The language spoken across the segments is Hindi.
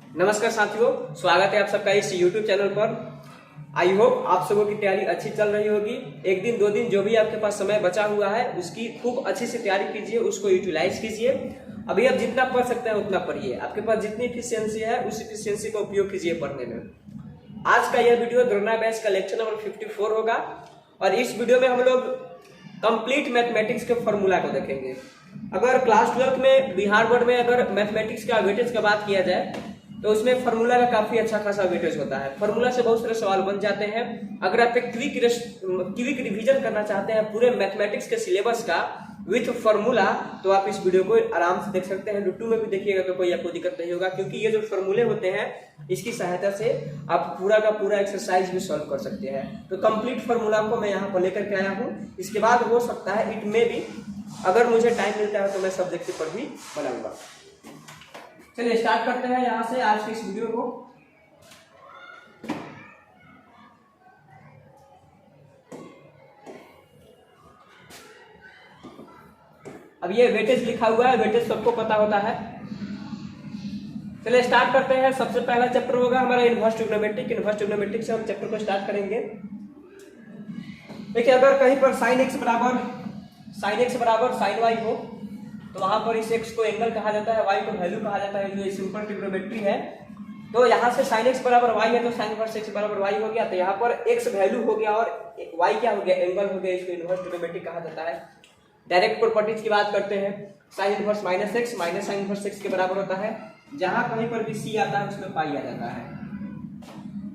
नमस्कार साथियों, स्वागत है आप सबका इस YouTube चैनल पर। आई होप आप सबों की तैयारी अच्छी चल रही होगी। एक दिन दो दिन जो भी आपके पास समय बचा हुआ है उसकी खूब अच्छी से तैयारी कीजिए, उसको यूटिलाइज कीजिए। अभी आप जितना पढ़ सकते हैं उतना पढ़िए। आपके पास जितनी इफिशियंसी है उस इफिशियंसी का उपयोग कीजिए पढ़ने में। आज का यह वीडियो द्रोणा बैच का लेक्चर नंबर 54 होगा और इस वीडियो में हम लोग कंप्लीट मैथमेटिक्स के फॉर्मूला को देखेंगे। अगर क्लास 12 में बिहार बोर्ड में अगर मैथमेटिक्स का वेटेज का बात किया जाए तो उसमें फॉर्मूला का काफी अच्छा खासा वेटेज होता है। फॉर्मूला से बहुत सारे सवाल बन जाते हैं। अगर आप एक क्विक रिवीजन करना चाहते हैं पूरे मैथमेटिक्स के सिलेबस का विथ फॉर्मूला तो आप इस वीडियो को आराम से देख सकते हैं। यूट्यूब में भी देखिएगा तो कोई आपको दिक्कत नहीं होगा, क्योंकि ये जो फॉर्मूले होते हैं इसकी सहायता से आप पूरा का पूरा एक्सरसाइज भी सॉल्व कर सकते हैं। तो कंप्लीट फॉर्मूला को मैं यहाँ पर लेकर के आया हूँ। इसके बाद हो सकता है इट में भी अगर मुझे टाइम मिलता है तो मैं सब्जेक्ट पर भी बनाऊंगा। चलिए स्टार्ट करते हैं यहाँ से आज की इस वीडियो को। अब ये वेटेज लिखा हुआ है, वेटेज सबको पता होता है। चलिए स्टार्ट करते हैं। सबसे पहला चैप्टर होगा हमारा इनवर्स ट्रिग्नोमेट्रिक। इनवर्स ट्रिग्नोमेट्रिक से हम चैप्टर को स्टार्ट करेंगे। देखिए, अगर कहीं पर साइन एक्स बराबर साइन वाई हो तो वहां पर इस x को एंगल कहा जाता है, y को वैल्यू कहा जाता है, जो ये सिंपल ट्रिग्नोमेट्री है। तो यहाँ से sin x बराबर y है तो sin इनवर्स x बराबर y हो गया। तो यहाँ पर x वैल्यू हो गया और y क्या हो गया, एंगल हो गया। इसको इनवर्स ट्रिग्नोमेट्री कहा जाता है। डायरेक्ट प्रॉपर्टीज की बात करते हैं। sin inverse minus x minus sign inverse x के बराबर होता है। जहां कहीं पर भी c आता है उसमें पाई आ जाता है।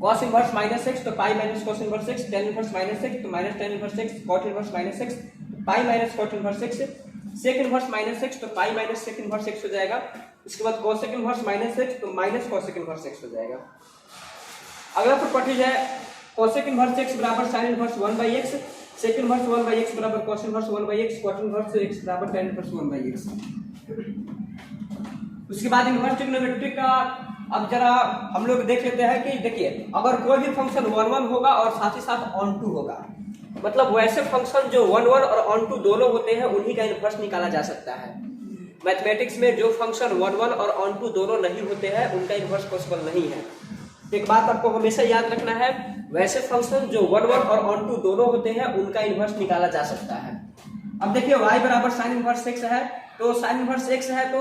cos इनवर्स माइनस एक्स तो pi minus cos inverse x, tan inverse minus x तो minus tan inverse x, cot inverse minus x pi minus cot inverse x, sec inverse minus x तो pi minus sec inverse x हो जाएगा। इसके बाद कोसेक इनवर्स माइनस एक्स तो माइनस कोसेक इनवर्स एक्स हो जाएगा। अगला प्रॉपर्टी है कोसेक इनवर्स एक्स बराबर sine inverse 1/x, sec inverse 1/x बराबर cos inverse 1/x, cot inverse x बराबर tan इनवर्स 1/x। उसके बाद इनवर्स ट्रिग्नोमेट्री का अब जरा हम लोग देख लेते हैं कि देखिए, अगर कोई भी फंक्शन 1 होगा और साथ ही साथ ऑन टू होगा, मतलब वैसे फंक्शन जो 1 और ऑन टू दोनों होते हैं उन्हीं का इनवर्स निकाला जा सकता है। मैथमेटिक्स में जो फंक्शन 1 और ऑन टू दोनों नहीं होते हैं उनका इनवर्स पॉसिबल नहीं है। एक बात आपको हमेशा याद रखना है, वैसे फंक्शन जो 1 और ऑन टू दोनों होते हैं उनका इनवर्स निकाला जा सकता है। अब देखिए, y बराबर साइन इनवर्स x है तो साइन इनवर्स x है तो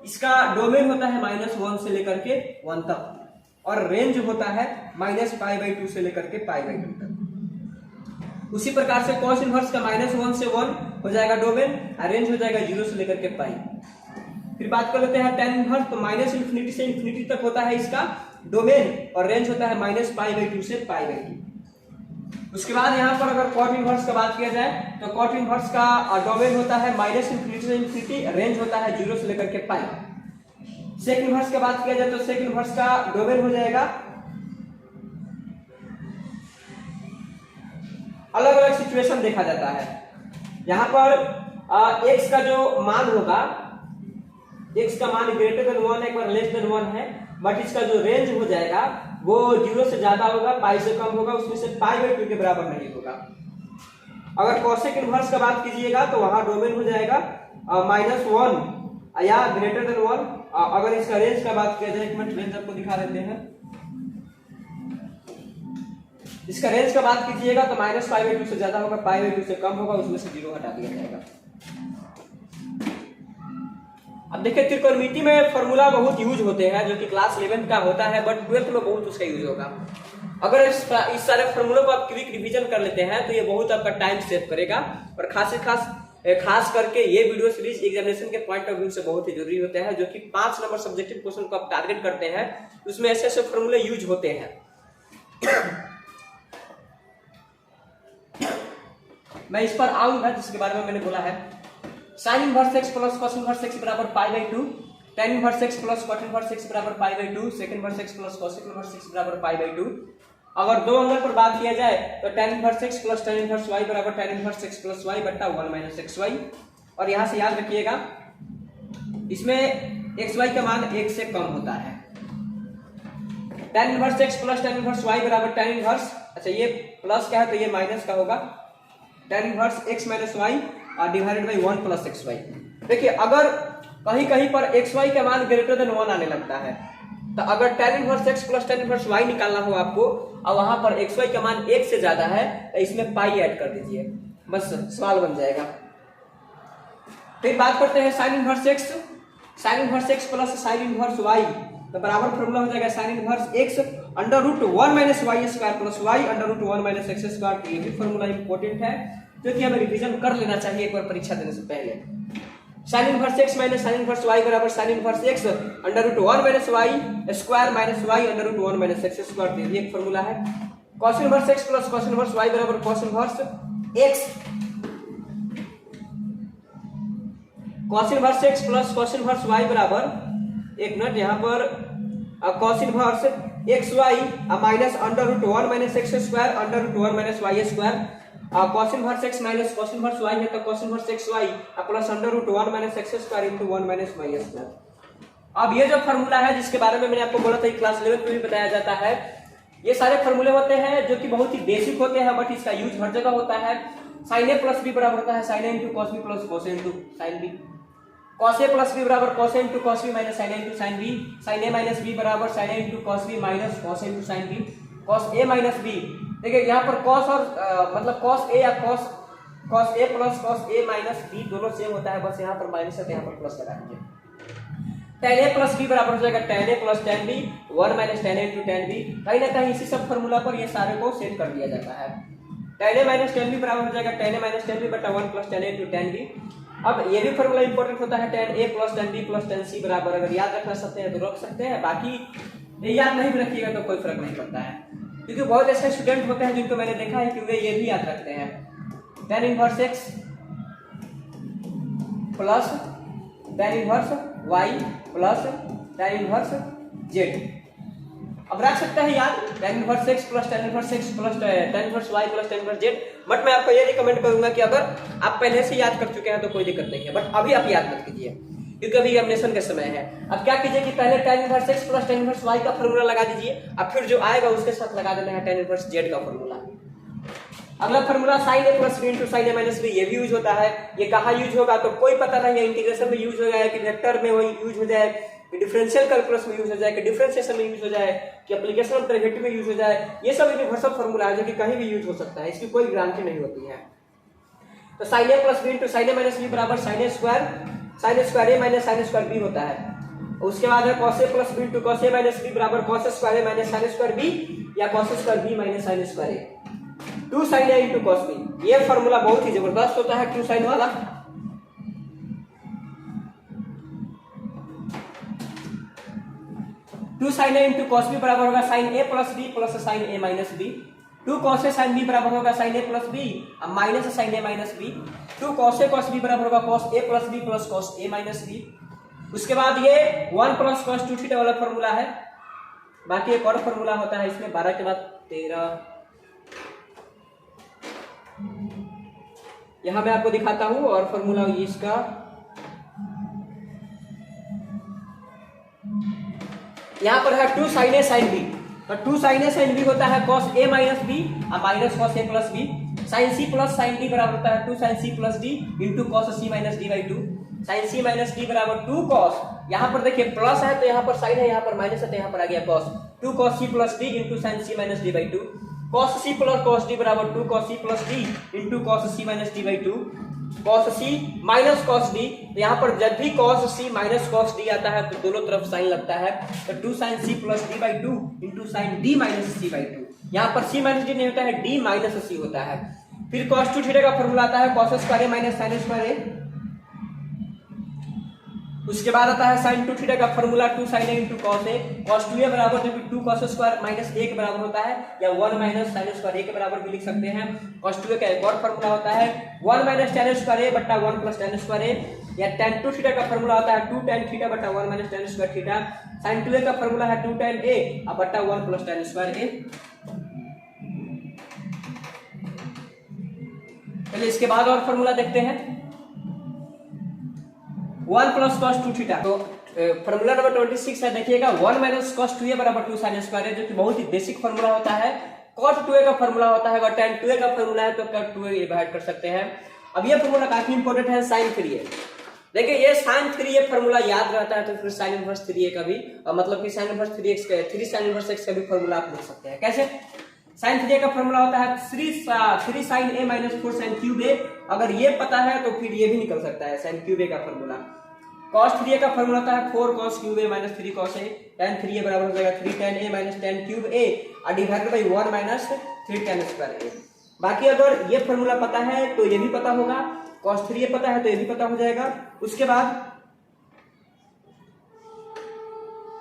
इसका डोमेन होता है -1 से लेकर के 1 तक और रेंज होता है -π/2 से लेकर के π/2 तक। उसी प्रकार से cos इनवर्स का -1 से 1 हो जाएगा डोमेन और रेंज हो जाएगा 0 से लेकर के पाई। फिर बात कर लेते हैं tan इनवर्स, तो -∞ से इंफिनिटी तक होता है इसका डोमेन और रेंज होता है -π/2 से π/2। उसके बाद यहाँ पर अगर cot इनवर्स का बात किया जाए तो cot इनवर्स का डोमेन होता है -∞ से इंफिनिटी, रेंज होता है 0 से लेकर के पाई। सेक इनवर्स का बात किया जाए तो सेक इनवर्स का डोमेन हो जाएगा, अलग अलग सिचुएशन देखा जाता है। यहाँ पर x का जो मान होगा, x का मान ग्रेटर देन 1 है, एक बार लेस देन 1 है, बट इसका जो रेंज हो जाएगा वो 0 से ज्यादा होगा, पाई से कम होगा, उसमें से π/2 के बराबर नहीं होगा। अगर कोसेक इनवर्स का बात कीजिएगा तो वहां डोमेन हो जाएगा -1 या ग्रेटर देन 1। अगर इसका रेंज का बात किया जाए, एक मिनट रेंज आपको दिखा देते हैं। इसका रेंज का बात कीजिएगा तो -π/2 से ज्यादा होगा, π/2 से कम होगा, उसमें से 0 हटा दिया जाएगा। अब देखिए, त्रिकोणमिति में फॉर्मूला बहुत यूज होते हैं जो कि क्लास 11 का होता है, बट 12th में बहुत उसका यूज होगा। अगर इस सारे फॉर्मूलों को आप क्विक रिवीजन कर लेते हैं तो ये बहुत आपका टाइम सेव करेगा और खास करके ये वीडियो सीरीज एग्जामिनेशन के पॉइंट ऑफ व्यू से बहुत ही जरूरी होता है, जो कि 5 नंबर सब्जेक्टिव क्वेश्चन को आप टारगेट करते हैं, उसमें ऐसे ऐसे फॉर्मूले यूज होते हैं। मैं इस पर आऊंगा जिसके बारे में मैंने बोला है। Sine inverse x plus cos inverse x बराबर π/2, tan inverse x plus cot inverse x बराबर π/2, sec inverse x plus cos inverse x बराबर π/2। अगर दो अंगों पर बात किया जाए तो tan inverse x plus tan inverse y बराबर tan inverse x plus y बट्टा 1 - xy। और यहां से याद रखिएगा, इसमें xy का मान 1 से कम होता है। tan inverse x plus tan inverse y बराबर tan इनवर्स, अच्छा ये प्लस का है तो ये माइनस का होगा, tan inverse x minus y divided by 1 plus xy। देखिए, अगर कहीं कहीं पर xy का मान ग्रेटर देन 1 आने लगता है तो अगर tan inverse x plus tan inverse y निकालना हो आपको और वहां पर xy का मान 1 से ज्यादा है तो इसमें पाई ऐड कर दीजिए, बस सवाल बन जाएगा। फिर बात करते हैं sin inverse x plus sin inverse y, तो बराबर फॉर्मूला हो जाएगा sin inverse x under root 1 minus y square plus y under root 1 minus x square. तो ये भी फॉर्मूला इंपॉर्टेंट है जो कि हमें रिवीजन कर लेना चाहिए एक बार परीक्षा देने से पहले। sin inverse x minus sin inverse y बराबर sin inverse x under root 1 minus y square minus y under root 1 minus x square. ये भी एक फॉर्मूला है। cos inverse x plus cos inverse y बराबर cos inverse x, cos inverse x plus cos inverse y बराबर, एक मिनट, यहाँ पर cos inverse xy minus under root 1 minus x square under root 1 minus y square. cos inverse x minus cos inverse y है तो cos inverse xy plus under root 1 minus x square into 1 minus y square. अब ये जो फॉर्मूला है जिसके बारे में मैंने आपको बोला था क्लास 11 में भी बताया जाता है, ये सारे फॉर्मूले होते हैं जो कि बहुत ही बेसिक होते हैं बट इसका यूज हर जगह होता है। sin a प्लस b बराबर होता है sin a into cos b plus cos a into sin b, cos a plus b बराबर cos a into cos b minus sin a into sin b, sin a minus b बराबर sin a into cos b minus cos a into sin b, cos a minus b। देखिए यहाँ पर cos और मतलब cos a या cos a plus cos a minus b दोनों सेम होता है, बस यहाँ पर माइनस है तो यहाँ पर प्लस लगा दीजिए। tan a प्लस b बराबर हो जाएगा tan a plus tan b 1 minus tan a into tan b। कहीं ना कहीं इसी सब फॉर्मूला पर ये सारे को सेट कर दिया जाता है। tan a minus tan b बराबर हो जाएगा tan a minus tan b बटा 1 plus tan a into tan b। अब ये भी फॉर्मूला इंपॉर्टेंट होता है tan a plus tan b plus tan c बराबर, अगर याद रखना सकते हैं तो रख सकते हैं, बाकी याद नहीं भी रखिएगा तो कोई फर्क नहीं पड़ता है, क्योंकि बहुत ऐसे स्टूडेंट होते हैं जिनको मैंने देखा है कि वे ये भी याद रखते हैं। tan inverse x plus tan inverse y plus tan inverse z, अब रख सकते हैं याद tan inverse x plus tan inverse x plus tan inverse y plus tan inverse z। But मैं आपको ये रिकमेंड करूंगा कि अगर आप पहले से याद कर चुके हैं तो कोई दिक्कत नहीं है, बट अभी आप याद मत कीजिए क्योंकि अभी एग्जामिनेशन का समय है। अब क्या कीजिए कि पहले tan inverse x plus tan inverse y का फॉर्मूला लगा दीजिए, अब फिर जो आएगा उसके साथ लगा देना है tan इनवर्स z का फॉर्मूला। अगला formula sin a plus b into sin a minus b, ये भी यूज होता है। ये कहाँ यूज होगा तो कोई पता नहीं है, इंटीग्रेशन में यूज हो जाए कि वेक्टर में यूज हो जाए कि डिफरेंशियल कैलकुलस में यूज हो जाए कि डिफरेंशिएशन में यूज हो जाए कि एप्लीकेशन ऑफ डेरिवेटिव में यूज हो जाए, ये सब यूनिवर्सल फॉर्मूला है जो कि कहीं भी यूज हो सकता है, इसकी कोई गारंटी नहीं होती है। तो sin a plus b into sin a minus b बराबर sin a square a minus sin square b होता है। उसके बाद है cos a plus b into cos a minus b बराबर cos square a minus sin square b या cos square b minus sin square a। 2 sin a into cos b, ये फॉर्मूला बहुत ही जबरदस्त होता है 2 sin वाला। 2 sin a into cos b बराबर होगा sin a plus b plus sin a minus b। 2 cos a sin b बराबर होगा sin a plus b minus sin a minus b। 2 cos a cos b बराबर होगा cos a plus b plus cos a minus b। उसके बाद ये 1 प्लस cos 2 थीटा वाला फॉर्मूला है। बाकी एक और फॉर्मूला होता है इसमें 12 के बाद 13, यहां मैं आपको दिखाता हूं और फॉर्मूला इसका यहां पर है 2 sin a sin b, तो 2 sin a sin b होता है cos a minus b minus cos a plus b। sin c plus sin d बराबर होता है 2 sin c plus d into cos c minus d by 2। sin c minus d बराबर 2 cos, यहाँ पर देखिए प्लस है तो यहाँ पर sin है, यहाँ पर माइनस है तो यहाँ पर आ गया cos। 2 cos c plus d into sin c minus d by 2। cos c plus cos d बराबर 2 cos c plus d into cos c minus d by 2। cos c minus cos d, तो यहाँ पर जब भी cos c minus cos d आता है तो दोनों तरफ साइन लगता है, तो 2 sin c plus d by 2 into sin d minus c by 2। यहाँ पर c माइनस d नहीं होता है, d माइनस c होता है। फिर cos 2 थीटा का फॉर्मूला आता है cos square a minus sin square a। उसके बाद आता है sin 2 थीटा का formula 2 sin a into cos a। cos 2a बराबर जो कि 2 cos स्क्वायर माइनस a के बराबर होता है, या 1 माइनस sin स्क्वायर a के बराबर भी लिख सकते हैं। cos 2a का एक और फॉर्मूला होता है 1 माइनस tan स्क्वायर a बटा 1 प्लस tan स्क्वायर a, या tan 2 थीटा का फॉर्मूला होता है 2 tan थीटा बटा 1 minus tan square theta. sin 2a का फॉर्मूला है 2 tan a बटा 1 प्लस tan स्क्वायर a। चलिए इसके बाद और फॉर्मूला देखते हैं 1 प्लस cos 2 थीटा। तो फॉर्मूला नंबर 26 है, देखिएगा 1 माइनस cos 2a बराबर 2 sin स्क्वायर है, जो कि बहुत ही बेसिक फॉर्मूला होता है। cos 2a का फॉर्मूला होता है, अगर tan 2a का फॉर्मूला है तो cos 2a डिवाइड कर सकते हैं। अब ये फॉर्मूला काफी इंपॉर्टेंट है साइन के लिए। देखिए ये साइन 3a फॉर्मूला याद रहता है तो फिर साइन इनवर्स 3a का भी मतलब कि साइन इनवर्स 3x का 3 साइन इनवर्स x का भी फॉर्मूला आप लिख सकते हैं। कैसे? साइन 3a का फॉर्मूला होता है 3 sine a minus 4 sine cube a। अगर ये पता है तो फिर ये भी निकल सकता है साइन क्यूब a का फॉर्मूला। cos 3a का फॉर्मूला होता है 4 cos cube a minus 3 cos a। tan 3a बराबर हो जाएगा 3 tan a minus tan cube a और divided by 1 minus 3 tan square a। बाकी अगर ये फॉर्मूला पता है तो ये भी पता होगा, cos 3a पता है तो ये भी पता हो जाएगा। उसके बाद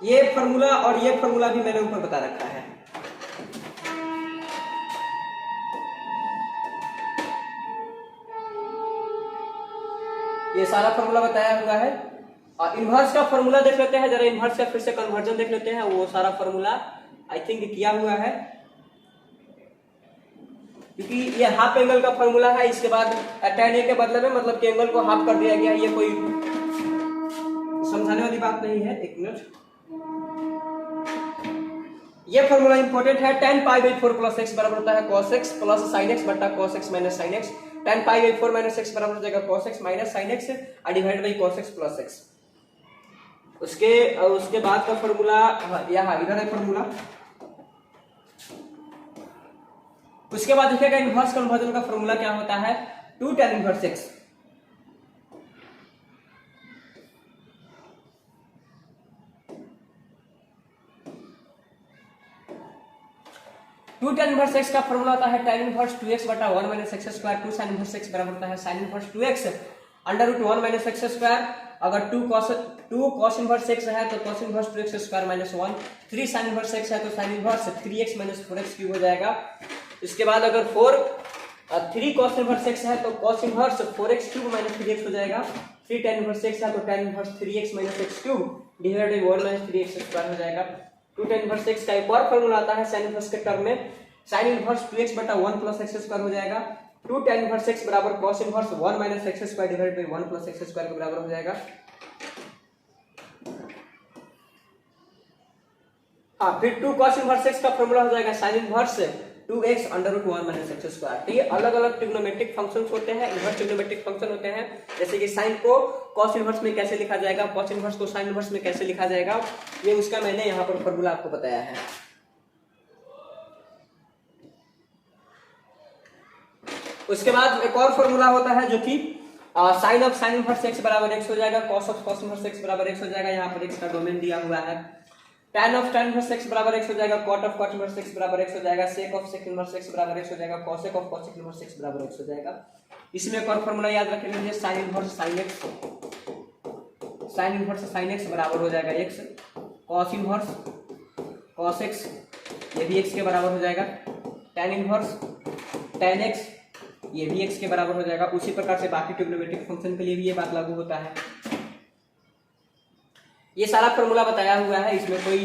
ये फॉर्मूला और ये फॉर्मूला भी मैंने ऊपर बता रखा है। ये सारा फॉर्मूला बताया हुआ है। और इनवर्स का फॉर्मूला देख लेते हैं जरा, इनवर्स का फिर से कन्वर्जन देख लेते हैं। वो सारा फॉर्मूला आई थिंक किया हुआ है क्योंकि ये हाफ एंगल का फॉर्मूला है। इसके बाद tan a के बदले में मतलब कि एंगल को हाफ कर दिया गया है। ये कोई समझाने वाली बात नहीं है। एक मिनट, ये फॉर्मूला इंपॉर्टेंट है। tan pi by 4 plus x बराबर होता है cos x plus sin x बटा cos x minus sin x। tan pi by 4 minus x बराबर हो जाएगा cos x minus sin x और divide by cos x plus x। उसके बाद का फॉर्मूला यहाँ इधर है फॉर्मूला। उसके बाद देखिएगा इनवर्स कन्वर्जन का फॉर्मूला क्या होता है 2 tan inverse x। Two tan inverse x का फॉर्मूला होता है tan इनवर्स 2x बटा 1 minus x square. 2 sin inverse x बराबर होता है sin inverse 2x under root 1 minus x square. अगर 2 cos इनवर्स x है तो cos inverse 2x square minus 1। 3 sin inverse x है तो sin inverse 3x minus 4x cube हो जाएगा। इसके बाद अगर 3 cos इनवर्स x है तो cos inverse 4x cube minus 3x हो जाएगा। 3 tan इनवर्स x है तो tan inverse 3x minus x cube divided by 1 minus 3x square हो जाएगा। 2 tan इनवर्स x का एक और फॉर्मूला आता है sin इनवर्स के टर्म में। sin इनवर्स 2x बटा 1 प्लस x स्क्वायर हो जाएगा। 2 tan इनवर्स x बराबर cos inverse 1 minus x square divided by 1 plus x square के बराबर हो जाएगा। हाँ, फिर 2 cos इनवर्स x का फॉर्मूला हो जाएगा sin inverse 2x under root 1 minus x square. तो ये अलग अलग ट्रिग्नोमेट्रिक फंक्शंस होते हैं, इनवर्स ट्रिग्नोमेट्रिक फंक्शन होते हैं। जैसे कि sin को cos इनवर्स में कैसे लिखा जाएगा, cos इनवर्स को sin इनवर्स में कैसे लिखा जाएगा, ये उसका मैंने यहाँ पर फॉर्मूला आपको बताया है। उसके बाद एक और फॉर्मूला होता है जो कि sine of sine inverse x बराबर x हो जाएगा, cos of cos inverse x बराबर x हो जाएगा। यहाँ पर x का डोमेन दिया हुआ है। tan of tan inverse x बराबर x हो जाएगा, cot of cot inverse x बराबर x हो जाएगा, sec of sec inverse x बराबर x हो जाएगा, cosec of cosec inverse x बराबर x हो जाएगा। इसमें एक और फॉर्मूला याद रख लीजिए, sin इनवर्स sin x बराबर हो जाएगा x, cos inverse cos x ये भी x के बराबर हो जाएगा, tan इनवर्स tan x ये भी x के बराबर हो जाएगा। उसी प्रकार से बाकी ट्रिग्नोमेट्रिक फंक्शन के लिए भी ये बात लागू होता है। ये सारा फॉर्मूला बताया हुआ है। इसमें कोई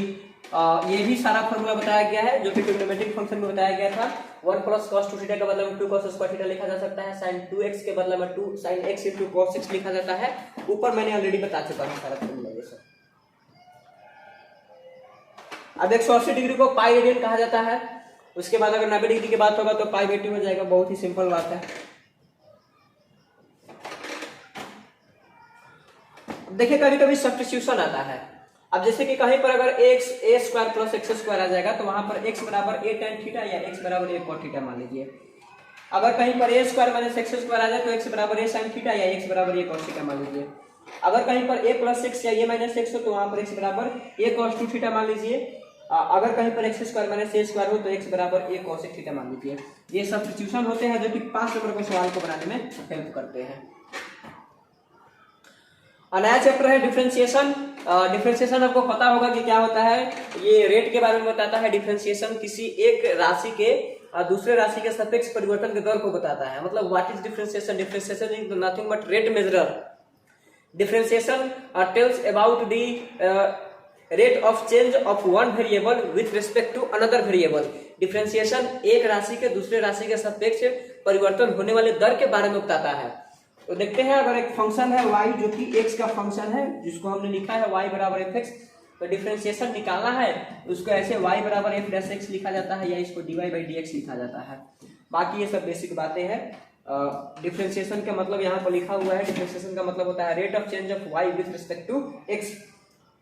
ये भी सारा फॉर्मूला बताया गया है जो कि ट्रिग्नोमेट्रिक फंक्शन में बताया गया था। 1 प्लस cos 2 थीटा के बदले में 2 cos स्क्वायर थीटा लिखा जा सकता है। sin 2x के बदले में 2 sin x into cos x लिखा जाता है। ऊपर मैंने ऑलरेडी बता चुका हूं सारा फॉर्मूला ये सब। अब 180 डिग्री को पाई रेडियन कहा जाता है। उसके बाद अगर 90 डिग्री की बात होगा तो पाई बाई 2 हो जाएगा। बहुत ही सिंपल बात है। देखिए कभी कभी सब्स्टिट्यूशन आता है। अब जैसे कि कहीं पर अगर a square plus x square आ जाएगा तो वहां पर x बराबर a tan थीटा या x बराबर a cot थीटा मान लीजिए। अगर कहीं पर a square minus x square आ जाए तो x बराबर a sin थीटा या x बराबर a cos थीटा मान लीजिए। अगर कहीं पर a प्लस x या a माइनस x हो तो वहां पर x बराबर a cos 2 थीटा मान लीजिए। अगर कहीं पर x square minus a square हो तो x बराबर a cos थीटा मान लीजिए। ये सब्स्टिट्यूशन होते हैं जो कि 5 नंबर के सवाल को बनाने में हेल्प करते हैं। नया चैप्टर है डिफरेंशिएशन। डिफरेंशिएशन आपको पता होगा कि क्या होता है। ये रेट के बारे में बताता है। डिफरेंशिएशन किसी एक राशि के दूसरे राशि के सापेक्ष परिवर्तन के दर को बताता है। मतलब what is differentiation? Differentiation is nothing but rate measurer. Differentiation tells about the rate of change of one variable with respect to another variable. Differentiation एक राशि के दूसरे राशि के सापेक्ष परिवर्तन होने वाले दर के बारे में बताता है। तो देखते हैं अगर एक फंक्शन है y जो कि x का फंक्शन है जिसको हमने लिखा है y बराबर fx, तो डिफरेंशिएशन निकालना है उसको ऐसे y बराबर f डैश x लिखा जाता है या इसको dy बाई dx लिखा जाता है। बाकी ये सब बेसिक बातें हैं। डिफरेंशिएशन का मतलब यहाँ पर लिखा हुआ है, डिफरेंशिएशन का मतलब होता है rate of change of y with respect to x,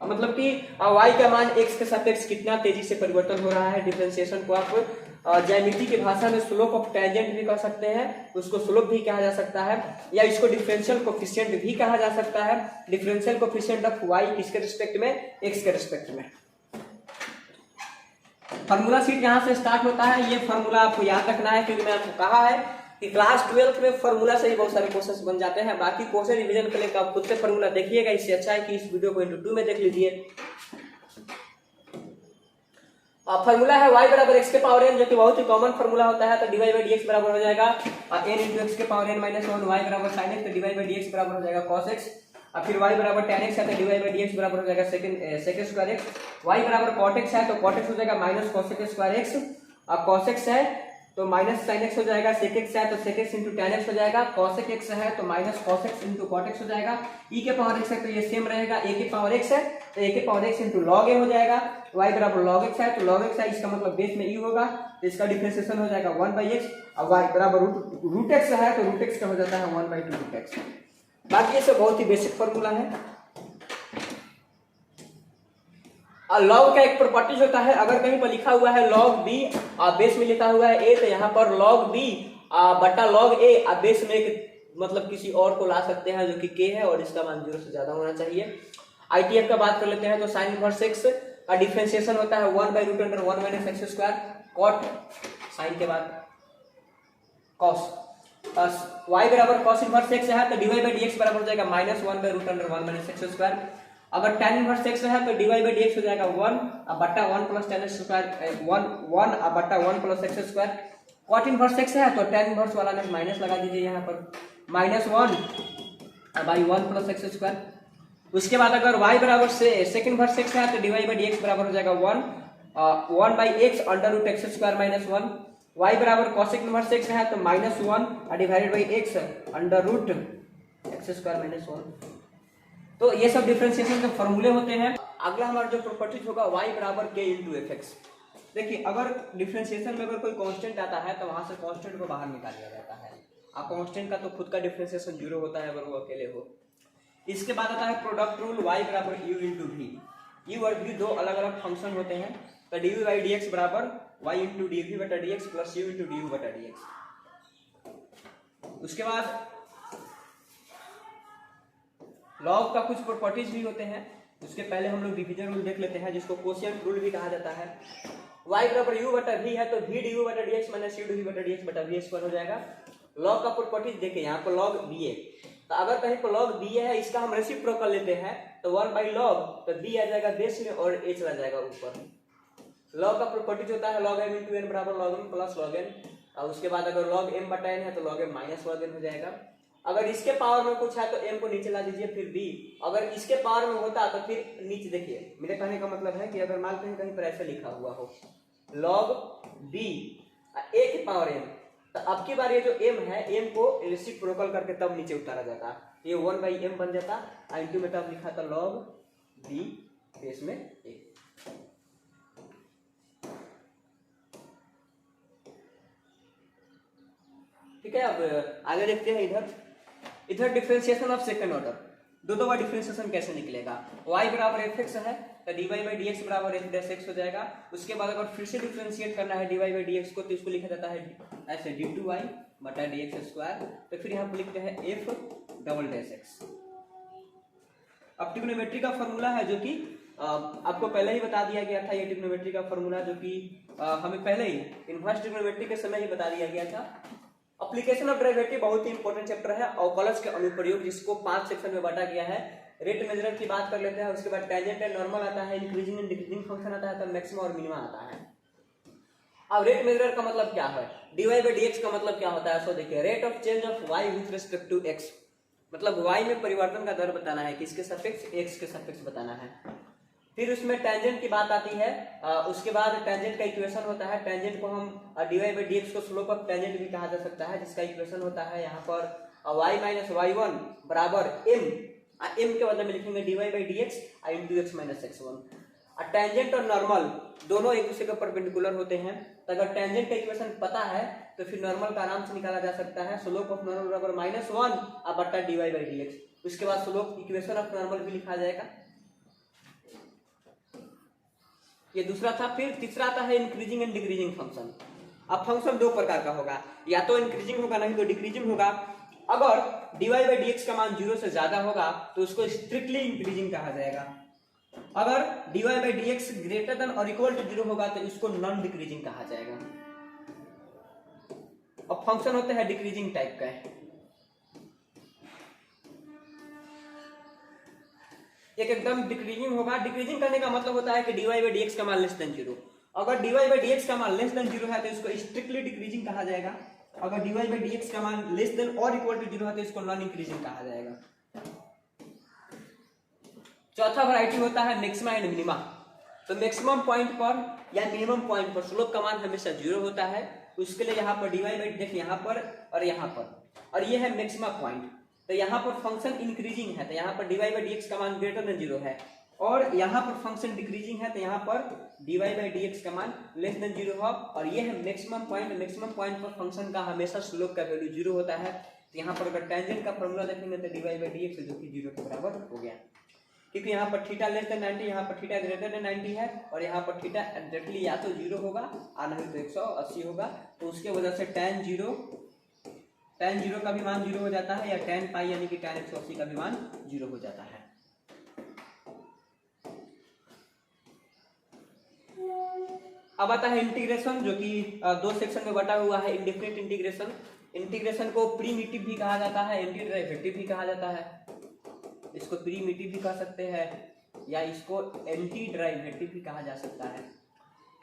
मतलब कि y का मान x के सापेक्ष कितना तेजी से परिवर्तन हो रहा है। डिफरेंशिएशन को आप ज्यामिति की भाषा में स्लोप ऑफ टेंजेंट भी कह सकते हैं, उसको स्लोप भी कहा जा सकता है, या इसको डिफरेंशियल कोफिशिएंट भी कहा जा सकता है। डिफरेंशियल कोफिशिएंट ऑफ y किसके रिस्पेक्ट में, x के रिस्पेक्ट में। फार्मूला सीट यहाँ से स्टार्ट होता है, ये फार्मूला आपको याद रखना है, क्योंकि मैं आपको कहा है कि क्लास 12 में फार्मूला से ही बहुत सारे क्वेश्चन बन जाते हैं। बाकी क्वेश्चन रिवीजन के लिए आप खुद से फार्मूला देखिएगा, इससे अच्छा है कि इस वीडियो को इंटू 2 में देख लीजिए। फार्मूला है y बराबर x के पावर n, जो कि बहुत ही कॉमन फार्मूला होता है। तो dy बाई dx बराबर हो जाएगा n इंटू एक्स के पावर n माइनस 1, y बराबर sin x, तो dy बाई dx बराबर हो जाएगा cos x, और फिर y बराबर tan x है तो dy बाई dx बराबर हो जाएगा sec स्क्वायर x, y बराबर cot x है तो cot x हो जाएगा माइनस cos स्क्वायर x, और cos x है तो माइनस sin x हो जाएगा, sec x है तो sec x into tan x हो जाएगा, cos x है तो minus cos x into cot x हो जाएगा, e के पावर x है तो ये सेम रहेगा, a के पावर x है तो a के power x into log a हो जाएगा, y बराबर log x है तो log x है, इसका मतलब बेस में e होगा, तो इसका डिफरेंशिएशन हो जाएगा 1/x, और y बराबर रूट x है तो रूट x का हो जाता है 1/2 रूट x। बाकी ये सब बहुत ही बेसिक फॉर्मूला है। लॉग का एक प्रॉपर्टीज होता है, अगर कहीं पर लिखा हुआ है log b बेस में लिखा हुआ है a, तो यहाँ पर log b बटा log a बेस में एक मतलब किसी और को ला सकते हैं जो कि k है, और इसका मान 0 से ज्यादा होना चाहिए। ITF का बात कर लेते हैं तो sin इनवर्स x का डिफरेंशिएशन होता है 1/√1 minus x square, cot sine के बाद cos, y बराबर cos इनवर्स x है तो dy बाई dx बराबर हो जाएगा माइनस 1/√1 माइनस एक्स स्क्वायर। अगर tan इनवर्स x है तो dy बाई dx हो जाएगा 1 बटा 1 प्लस tan x स्क्वायर 1 बटा 1 plus x square. cot inverse x है तो tan इनवर्स वाला में माइनस लगा दीजिए यहाँ पर, minus 1 by 1 plus x square. उसके बाद अगर y बराबर से सेक इनवर्स x है तो dy बाई dx बराबर हो जाएगा 1 by x under root x square minus 1। y बराबर cosec इनवर्स x है तो minus 1 divided by x under root x square minus 1। तो ये सब डिफरेंशिएशन के फॉर्मूले होते हैं। अगला हमारा जो प्रॉपर्टीज होगा y बराबर k इंटू एफ एक्स। देखिए अगर डिफरेंशिएशन में अगर कोई कांस्टेंट आता है तो वहां से कांस्टेंट को बाहर निकाल दिया जाता है। अब कांस्टेंट का तो खुद का डिफरेंशिएशन 0 होता है अगर वो अकेले हो। इसके बाद आता है प्रोडक्ट रूल y बराबर u इंटू वी। u और v दो अलग अलग फंक्शन होते हैं, तो dy बाई dx बराबर y इंटू डी वी बटा D x plus u into D बटा डी एक्स। उसके बाद लॉग का कुछ प्रॉपर्टीज भी होते हैं, उसके पहले हम लोग डिवीजन रूल देख लेते हैं जिसको कोशिएंट रूल भी कहा जाता है। y बराबर u बटा v है तो v du बटा dx माइनस u du बटा dx बटा v स्क्वायर हो जाएगा। लॉग का प्रॉपर्टीज देखिए यहाँ पर log ba, तो अगर कहीं पर log ba है इसका हम रेसिप्रोकल लेते हैं तो 1 बाई log, तो b आ जाएगा बेस में और a चला जाएगा ऊपर। लॉग का प्रॉपर्टीज होता है log m इंटू n बराबर log m plus log n, और उसके बाद अगर log m बटा n है तो log m minus log n हो जाएगा। अगर इसके पावर में कुछ है तो m को नीचे ला दीजिए फिर b, अगर इसके पावर में होता तो फिर नीचे देखिए। मेरे कहने का मतलब है कि अगर मान लीजिए कहीं पर ऐसे लिखा हुआ हो log b a के पावर m, तो अब की बार ये जो m है m को रेसिप्रोकल करके तब नीचे उतारा जाता, ये 1 बाई m बन जाता। इंटू में तब लिखा था log b बेस में a। ठीक है, अब आगे देखते हैं। इधर डिफरेंशिएशन ऑफ सेकंड ऑर्डर, दो बार डिफरेंशिएशन कैसे निकलेगा। y बराबर एफ एक्स है तो dy बाई डी एक्स बराबर एफ डैश एक्स हो जाएगा। उसके बाद अगर फिर से डिफरेंशिएट करना है dy बाई डी एक्स को तो इसको लिखा जाता है ऐसे d2y बटा डी एक्स स्क्वायर, तो फिर यहाँ पर लिखते हैं एफ डबल डैश एक्स। अब ट्रिग्नोमेट्री का फॉर्मूला है जो कि आपको पहले ही बता दिया गया था। ये ट्रिग्नोमेट्री का फॉर्मूला जो कि हमें पहले ही इनवर्स ट्रिग्नोमेट्री के समय ही बता दिया गया था। एप्लीकेशन ऑफ डेरिवेटिव बहुत ही इंपॉर्टेंट चैप्टर है, और कॉलज के अनुप्रयोग जिसको 5 सेक्शन में बांटा गया है। रेट मेजरर की बात कर लेते हैं, उसके बाद टेंजेंट एंड नॉर्मल आता है, इंक्रीजिंग एंड डिक्रीजिंग फंक्शन आता है, तब मैक्सिमम और मिनिमम आता है। अब रेट मेजरर का मतलब क्या है, dy बाई dx का मतलब क्या होता है, सो देखिए rate of change of y with respect to x, मतलब y में परिवर्तन का दर बताना है, किसके सापेक्ष, x के सापेक्ष बताना है। फिर उसमें टेंजेंट की बात आती है, उसके बाद टेंजेंट का इक्वेशन होता है। टेंजेंट को हम dy बाई dx को स्लोप ऑफ टेंजेंट भी कहा जा सकता है, जिसका इक्वेशन होता है यहाँ पर y माइनस y1 बराबर m के बदले में लिखेंगे dy by dx into x minus x1। Tangent और नॉर्मल दोनों एक दूसरे के परपेंडिकुलर होते हैं, तो अगर टेंजेंट का इक्वेशन पता है तो फिर नॉर्मल का आराम से निकाला जा सकता है। स्लोप ऑफ नॉर्मल बराबर -1 अब बटा dy/dx। उसके बाद स्लोप इक्वेशन ऑफ नॉर्मल भी लिखा जाएगा। ये दूसरा था। फिर तीसरा आता है इंक्रीजिंग एंड डिक्रीजिंग फंक्शन। अब फंक्शन दो प्रकार का होगा, या तो इंक्रीजिंग होगा नहीं तो डिक्रीजिंग होगा। अगर dy/dx का मान 0 से ज्यादा होगा तो उसको स्ट्रिक्टली इंक्रीजिंग कहा जाएगा। अगर dy/dx ग्रेटर देन और इक्वल टू 0 होगा तो इसको नॉन डिक्रीजिंग कहा जाएगा। अब फंक्शन होते हैं डिक्रीजिंग टाइप का है। एक एकदम डिक्रीजिंग होगा। डिक्रीजिंग करने का मतलब होता है कि dy/dx का मान लेस देन 0। अगर dy/dx का मान लेस देन 0 है तो इसको स्ट्रिक्टली डिक्रीजिंग कहा जाएगा। अगर dy/dx का मान लेस देन और इक्वल टू 0 है तो इसको नॉन इंक्रीजिंग कहा जाएगा। चौथा वैरायटी होता है मैक्सिमा एंड मिनिमा। तो मैक्सिमम पॉइंट पर या मिनिमम पॉइंट पर स्लोप का मान हमेशा 0 होता है। उसके लिए यहाँ पर dy/dx यहाँ पर और यहाँ पर, और ये है मैक्सिमा पॉइंट। तो यहाँ पर फंक्शन इंक्रीजिंग है तो यहाँ पर dy/dx का मान ग्रेटर देन 0 है, और यहाँ पर फंक्शन डिक्रीजिंग है तो यहाँ पर dy/dx का मान लेस देन 0 है, और ये है मैक्सिमम पॉइंट। मैक्सिमम पॉइंट पर फंक्शन का हमेशा स्लोप का वैल्यू 0 होता है। तो यहाँ पर अगर टेंजेंट का फॉर्मूला देखेंगे तो dy/dx जो कि 0 के बराबर हो गया, क्योंकि यहाँ पर थीटा लेस देन 90, यहाँ पर थीटा ग्रेटर देन 90 है, और यहाँ पर थीटा एग्जैक्टली या तो 0 होगा और नहीं तो 180 होगा। तो उसके वजह से tan 0 का भी मान 0 हो जाता है, या tan पाई यानी कि tan 180 का भी मान 0 हो जाता है। अब आता है इंटीग्रेशन, जो कि दो सेक्शन में बटा हुआ है। Indefinite integration. इंटीग्रेशन को प्रीमिटिव भी कहा जाता है, एंटी डेरिवेटिव भी कहा जाता है। इसको प्रीमिटिव भी कह सकते हैं या इसको एंटी डेरिवेटिव भी कहा जा सकता है।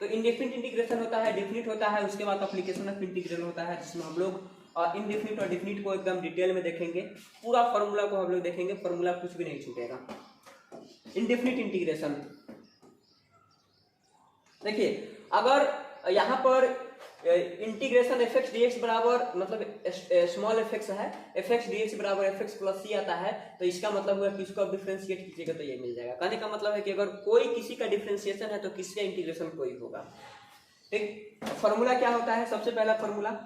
तो इंडेफिनिट इंटीग्रेशन होता है, डेफिनिट होता है, उसके बाद एप्लीकेशन ऑफ इंटीग्रल होता है, जिसमें हम लोग इनडेफिनिट और डेफिनिट को एकदम डिटेल में देखेंगे। पूरा फॉर्मूला को हम लोग देखेंगे, फॉर्मूला कुछ भी नहीं छूटेगा। इंडेफिनिट इंटीग्रेशन देखिए, अगर यहाँ पर इंटीग्रेशन fx dx बराबर मतलब स्मॉल fx है, fx dx बराबर fx प्लस c आता है, तो इसका मतलब हुआ कि इसको आप डिफरेंशिएट कीजिएगा तो ये मिल जाएगा। कहने का मतलब है कि अगर कोई किसी का डिफरेंशिएशन है तो किसी का इंटीग्रेशन कोई होगा। ठीक, फॉर्मूला क्या होता है? सबसे पहला फॉर्मूला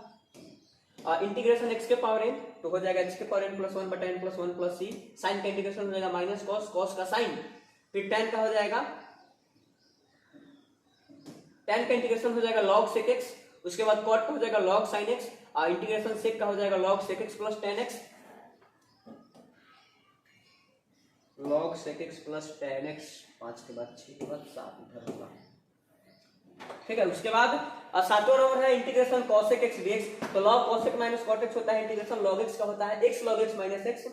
इंटीग्रेशन x के पावर n, तो हो जाएगा x के पावर n प्लस 1 बटा n plus 1 plus c। Sine का इंटीग्रेशन हो जाएगा माइनस कॉस, कॉस का साइन, फिर tan का हो जाएगा, tan का इंटीग्रेशन हो जाएगा log sec x, उसके बाद cot का हो जाएगा log sin x, और इंटीग्रेशन sec का हो जाएगा log sec x plus tan x, log sec x plus tan x। 5 के बाद 6 के बाद 7 इधर होगा। ठीक है, उसके बाद सातवां नंबर है इंटीग्रेशन cosec x dx। तो log cosec minus cot x होता है, इंटीग्रेशन log x का होता है, x log x minus x।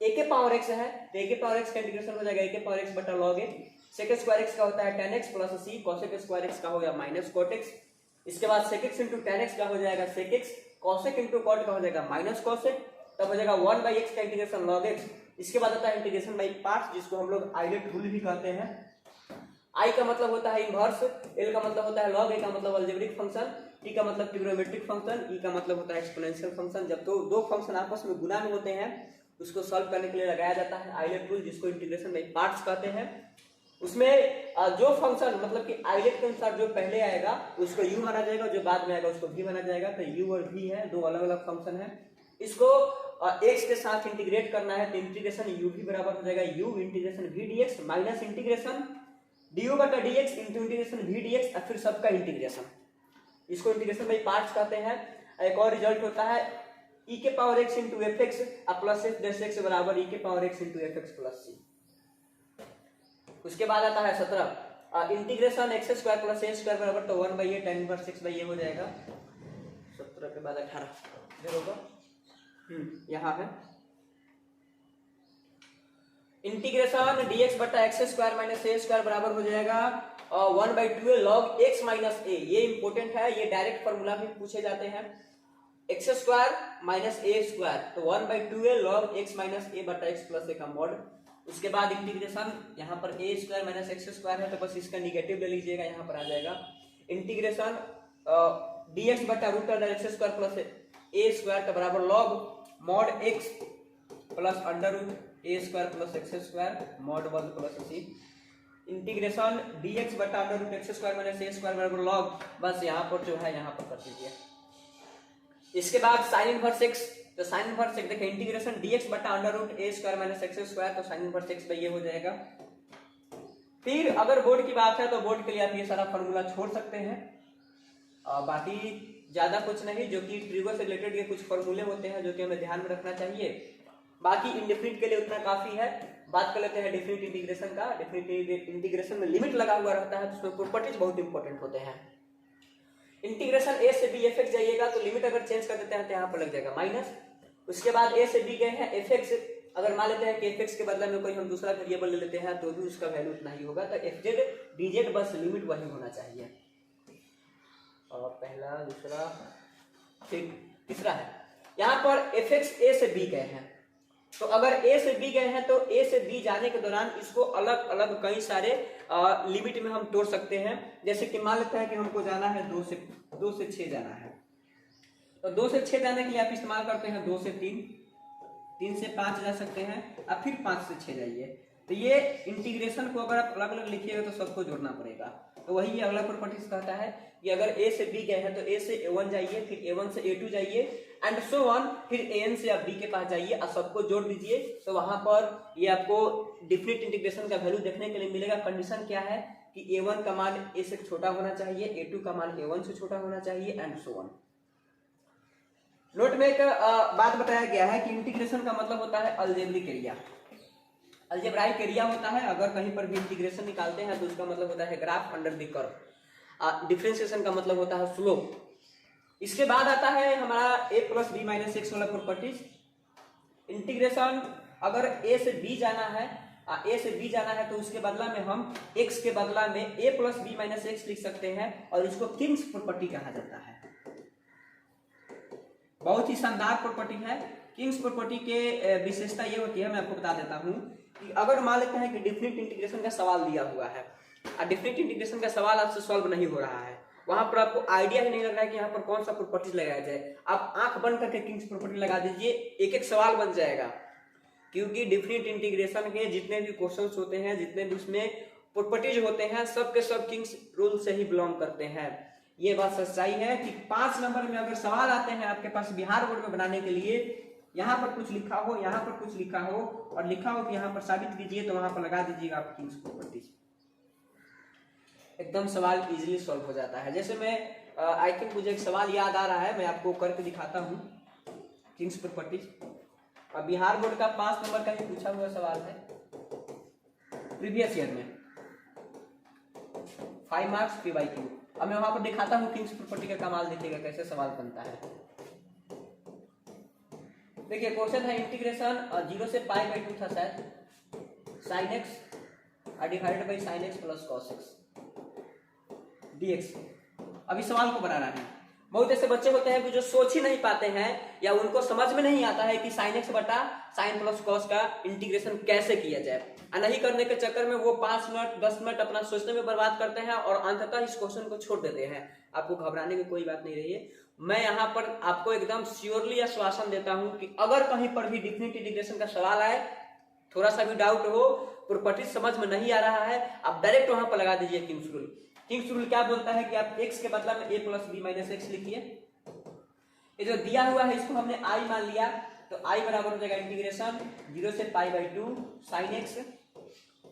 a के पावर x है तो a के पावर x का इंटीग्रेशन हो जाएगा a के पावर x बटा log a। sec square x का होता है tan x plus c, cosec square x का हो गया माइनस cot x। इसके बाद sec x into tan x का हो जाएगा sec x, cosec into cot का हो जाएगा माइनस cosec, तब हो जाएगा 1/x का इंटीग्रेशन log x। इसके बाद आता है इंटीग्रेशन बाई पार्ट्स, जिसको हम लोग आइलेट रूल भी कहते हैं। I का मतलब होता है इनवर्स, L का मतलब होता है log, A का मतलब अलजेब्रिक फंक्शन, T का मतलब ट्रिग्नोमेट्रिक फंक्शन, E का मतलब होता है एक्सपोनेंशियल फंक्शन। जब तो दो फंक्शन आपस में गुणा में होते हैं उसको सॉल्व करने के लिए लगाया जाता है आइलेट रूल, जिसको इंटीग्रेशन बाई पार्ट्स कहते हैं। उसमें जो फंक्शन मतलब कि आइलेट के अनुसार जो पहले आएगा उसको u माना जाएगा, जो बाद में आएगा उसको v माना जाएगा। तो u और v है, दो अलग अलग फंक्शन है। इसको x के साथ इंटीग्रेट करना है तो इंटीग्रेशन u v बराबर हो जाएगा u integration v dx minus integration du बटा dx into integration v dx, और फिर सबका इंटीग्रेशन। इसको इंटीग्रेशन बाई पार्ट्स कहते हैं। एक और रिजल्ट होता है e के power x into f x plus f dash x बराबर e के power x into f x plus c. उसके बाद आता है 17 integration x square plus a square बराबर तो 1/a tan inverse x by a हो जाएगा। 17 के बाद 18 इधर होगा, यहाँ है इंटीग्रेशन dx बटा x square minus a square बराबर हो जाएगा 1/2 log x माइनस ए। ये इंपॉर्टेंट है, ये डायरेक्ट फॉर्मूला भी पूछे जाते हैं। X square minus a square तो 1/2 log x माइनस ए बटा x प्लस ए का मॉड। उसके बाद इंटीग्रेशन यहाँ पर ए स्क्वायर माइनस एक्स स्क्वायर है तो बस इसका निगेटिव ले लीजिएगा, यहाँ पर आ जाएगा इंटीग्रेशन dx बटा root under x square plus a square का बराबर log mod x plus under root a square plus x square mod 1 plus c. Integration dx बटा under root x square minus a square बराबर लॉग, बस यहाँ पर जो है यहाँ पर कर दीजिए। इसके बाद साइन इनवर्स एक्स, तो साइन इनवर्स एक्स देखिए इंटीग्रेशन dx बटा under root a square minus x square, तो साइन इनवर्स एक्स ये हो जाएगा। फिर अगर बोर्ड की बात है तो बोर्ड के लिए आप ये सारा फॉर्मूला छोड़ सकते हैं, बाकी ज्यादा कुछ नहीं, जो कि ट्रिगर से रिलेटेड ये कुछ फॉर्मूले होते हैं जो कि हमें ध्यान में रखना चाहिए। बाकी इंडेफिनिट के लिए उतना काफी है। बात कर लेते हैं डेफिनिट इंटीग्रेशन का। डेफिनिट इंटीग्रेशन में लिमिट लगा हुआ रहता है, तो उसमें प्रॉपर्टीज बहुत इंपॉर्टेंट होते हैं। इंटीग्रेशन ए से बी एफ एक्स जाइएगा तो लिमिट अगर चेंज कर देते हैं तो यहाँ पर लग जाएगा माइनस। उसके बाद ए से बी गए हैं एफ एक्स, अगर मान लेते हैं कि एफ एक्स के बदले में कोई हम दूसरा वेरिएबल ले लेते हैं तो भी उसका वैल्यू उतना ही होगा, तो एफ जेड डी जेड बस लिमिट वही होना चाहिए। और पहला, दूसरा, फिर तीसरा है यहाँ पर एफ एक्स ए से बी गए हैं, तो अगर ए से बी गए हैं तो ए से बी जाने के दौरान इसको अलग अलग कई सारे लिमिट में हम तोड़ सकते हैं। जैसे कि मान लेते हैं कि हमको जाना है 2 से 6 जाना है, तो 2 से 6 जाने के लिए आप इस्तेमाल करते हैं 2 से 3, 3 से 5 जा सकते हैं, अब फिर 5 से 6 जाइए। तो ये इंटीग्रेशन को अगर आप अलग अलग लिखिएगा तो सबको जोड़ना पड़ेगा। तो वही ये अगला प्रॉपर्टीज कहता है कि अगर ए से बी गए हैं तो ए से a1 जाइए, फिर a1 से a2 जाइए एंड सो ऑन, फिर an से आप b के पास जाइए और सबको जोड़ दीजिए। तो वहां पर ये आपको डिफरेंट इंटीग्रेशन का वैल्यू देखने के लिए मिलेगा। कंडीशन क्या है कि a1 का मान a से छोटा होना चाहिए, a2 का मान a1 से छोटा होना चाहिए एंड सो ऑन। नोट में एक बात बताया गया है कि इंटीग्रेशन का मतलब होता है अलजेब्रिक एरिया, अलजेब्राइक एरिया होता है। अगर कहीं पर भी इंटीग्रेशन निकालते हैं तो उसका मतलब होता है graph under the curve. Differentiation का मतलब होता है स्लोप। इसके बाद आता है हमारा a plus b minus x वाला प्रॉपर्टीज। इंटीग्रेशन अगर a से b जाना है, a से b जाना है तो उसके बदला में हम x के बदला में a plus b minus x लिख सकते हैं और इसको किंग्स प्रॉपर्टी कहा जाता है। बहुत ही शानदार प्रॉपर्टी है। किंग्स प्रॉपर्टी के विशेषता ये होती है, मैं आपको बता देता हूं कि अगर मान लेते हैं कि डिफरेंट इंटीग्रेशन का सवाल दिया हुआ है और डिफरेंट इंटीग्रेशन का सवाल आपसे सॉल्व नहीं हो रहा है, वहां पर आपको आइडिया ही नहीं लग रहा है कि यहाँ पर कौन सा प्रॉपर्टीज लगाया जाए, आप आंख बंद करके किंग्स प्रॉपर्टी लगा दीजिए, एक एक सवाल बन जाएगा। क्योंकि डिफरेंट इंटीग्रेशन के जितने भी क्वेश्चंस होते हैं, जितने भी उसमें प्रॉपर्टीज होते हैं, सब के सब किंग्स रूल से ही बिलोंग करते हैं। ये बात सच्चाई है कि 5 नंबर में अगर सवाल आते हैं आपके पास बिहार बोर्ड में बनाने के लिए, यहाँ पर कुछ लिखा हो, यहाँ पर कुछ लिखा हो और लिखा हो कि यहाँ पर साबित कीजिए, तो वहां पर लगा दीजिएगा आप किंग्स प्रॉपर्टीज, एकदम सवाल इजीली सॉल्व हो जाता है। जैसे मैं आई थिंक मुझे एक सवाल याद आ रहा है, मैं आपको करके दिखाता हूँ किंग्स प्रॉपर्टीज। अब बिहार बोर्ड का 5 नंबर का ही पूछा हुआ सवाल है प्रीवियस ईयर में, 5 मार्क्स P/Q। अब मैं वहां पर दिखाता हूँ किंग्स प्रॉपर्टी का कमाल, देखिएगा कैसे सवाल बनता है। देखिए क्वेश्चन है इंटीग्रेशन 0 से π/2 था शायद, sin x divided by sin x plus cos x dx। अभी सवाल को बनाना है। बहुत ऐसे बच्चे होते हैं कि जो सोच ही नहीं पाते हैं या उनको समझ में नहीं आता है कि sin x बटा sin प्लस cos का इंटीग्रेशन कैसे किया जाए, और नहीं करने के चक्कर में वो 5 मिनट 10 मिनट अपना सोचने में बर्बाद करते हैं और अंततः इस क्वेश्चन को छोड़ देते हैं। आपको घबराने की कोई बात नहीं रही है, मैं यहाँ पर आपको एकदम श्योरली आश्वासन देता हूँ कि अगर कहीं पर भी डिफरेंट इंटीग्रेशन का सवाल आए, थोड़ा सा भी डाउट हो, प्रॉपर्टी समझ में नहीं आ रहा है, आप डायरेक्ट वहां पर लगा दीजिए किंग्स रूल। किंग्स रूल क्या बोलता है कि आप x के बदला में a plus b minus x लिखिए। ये जो दिया हुआ है इसको हमने i मान लिया, तो i बराबर हो जाएगा इंटीग्रेशन 0 से π/2 sin x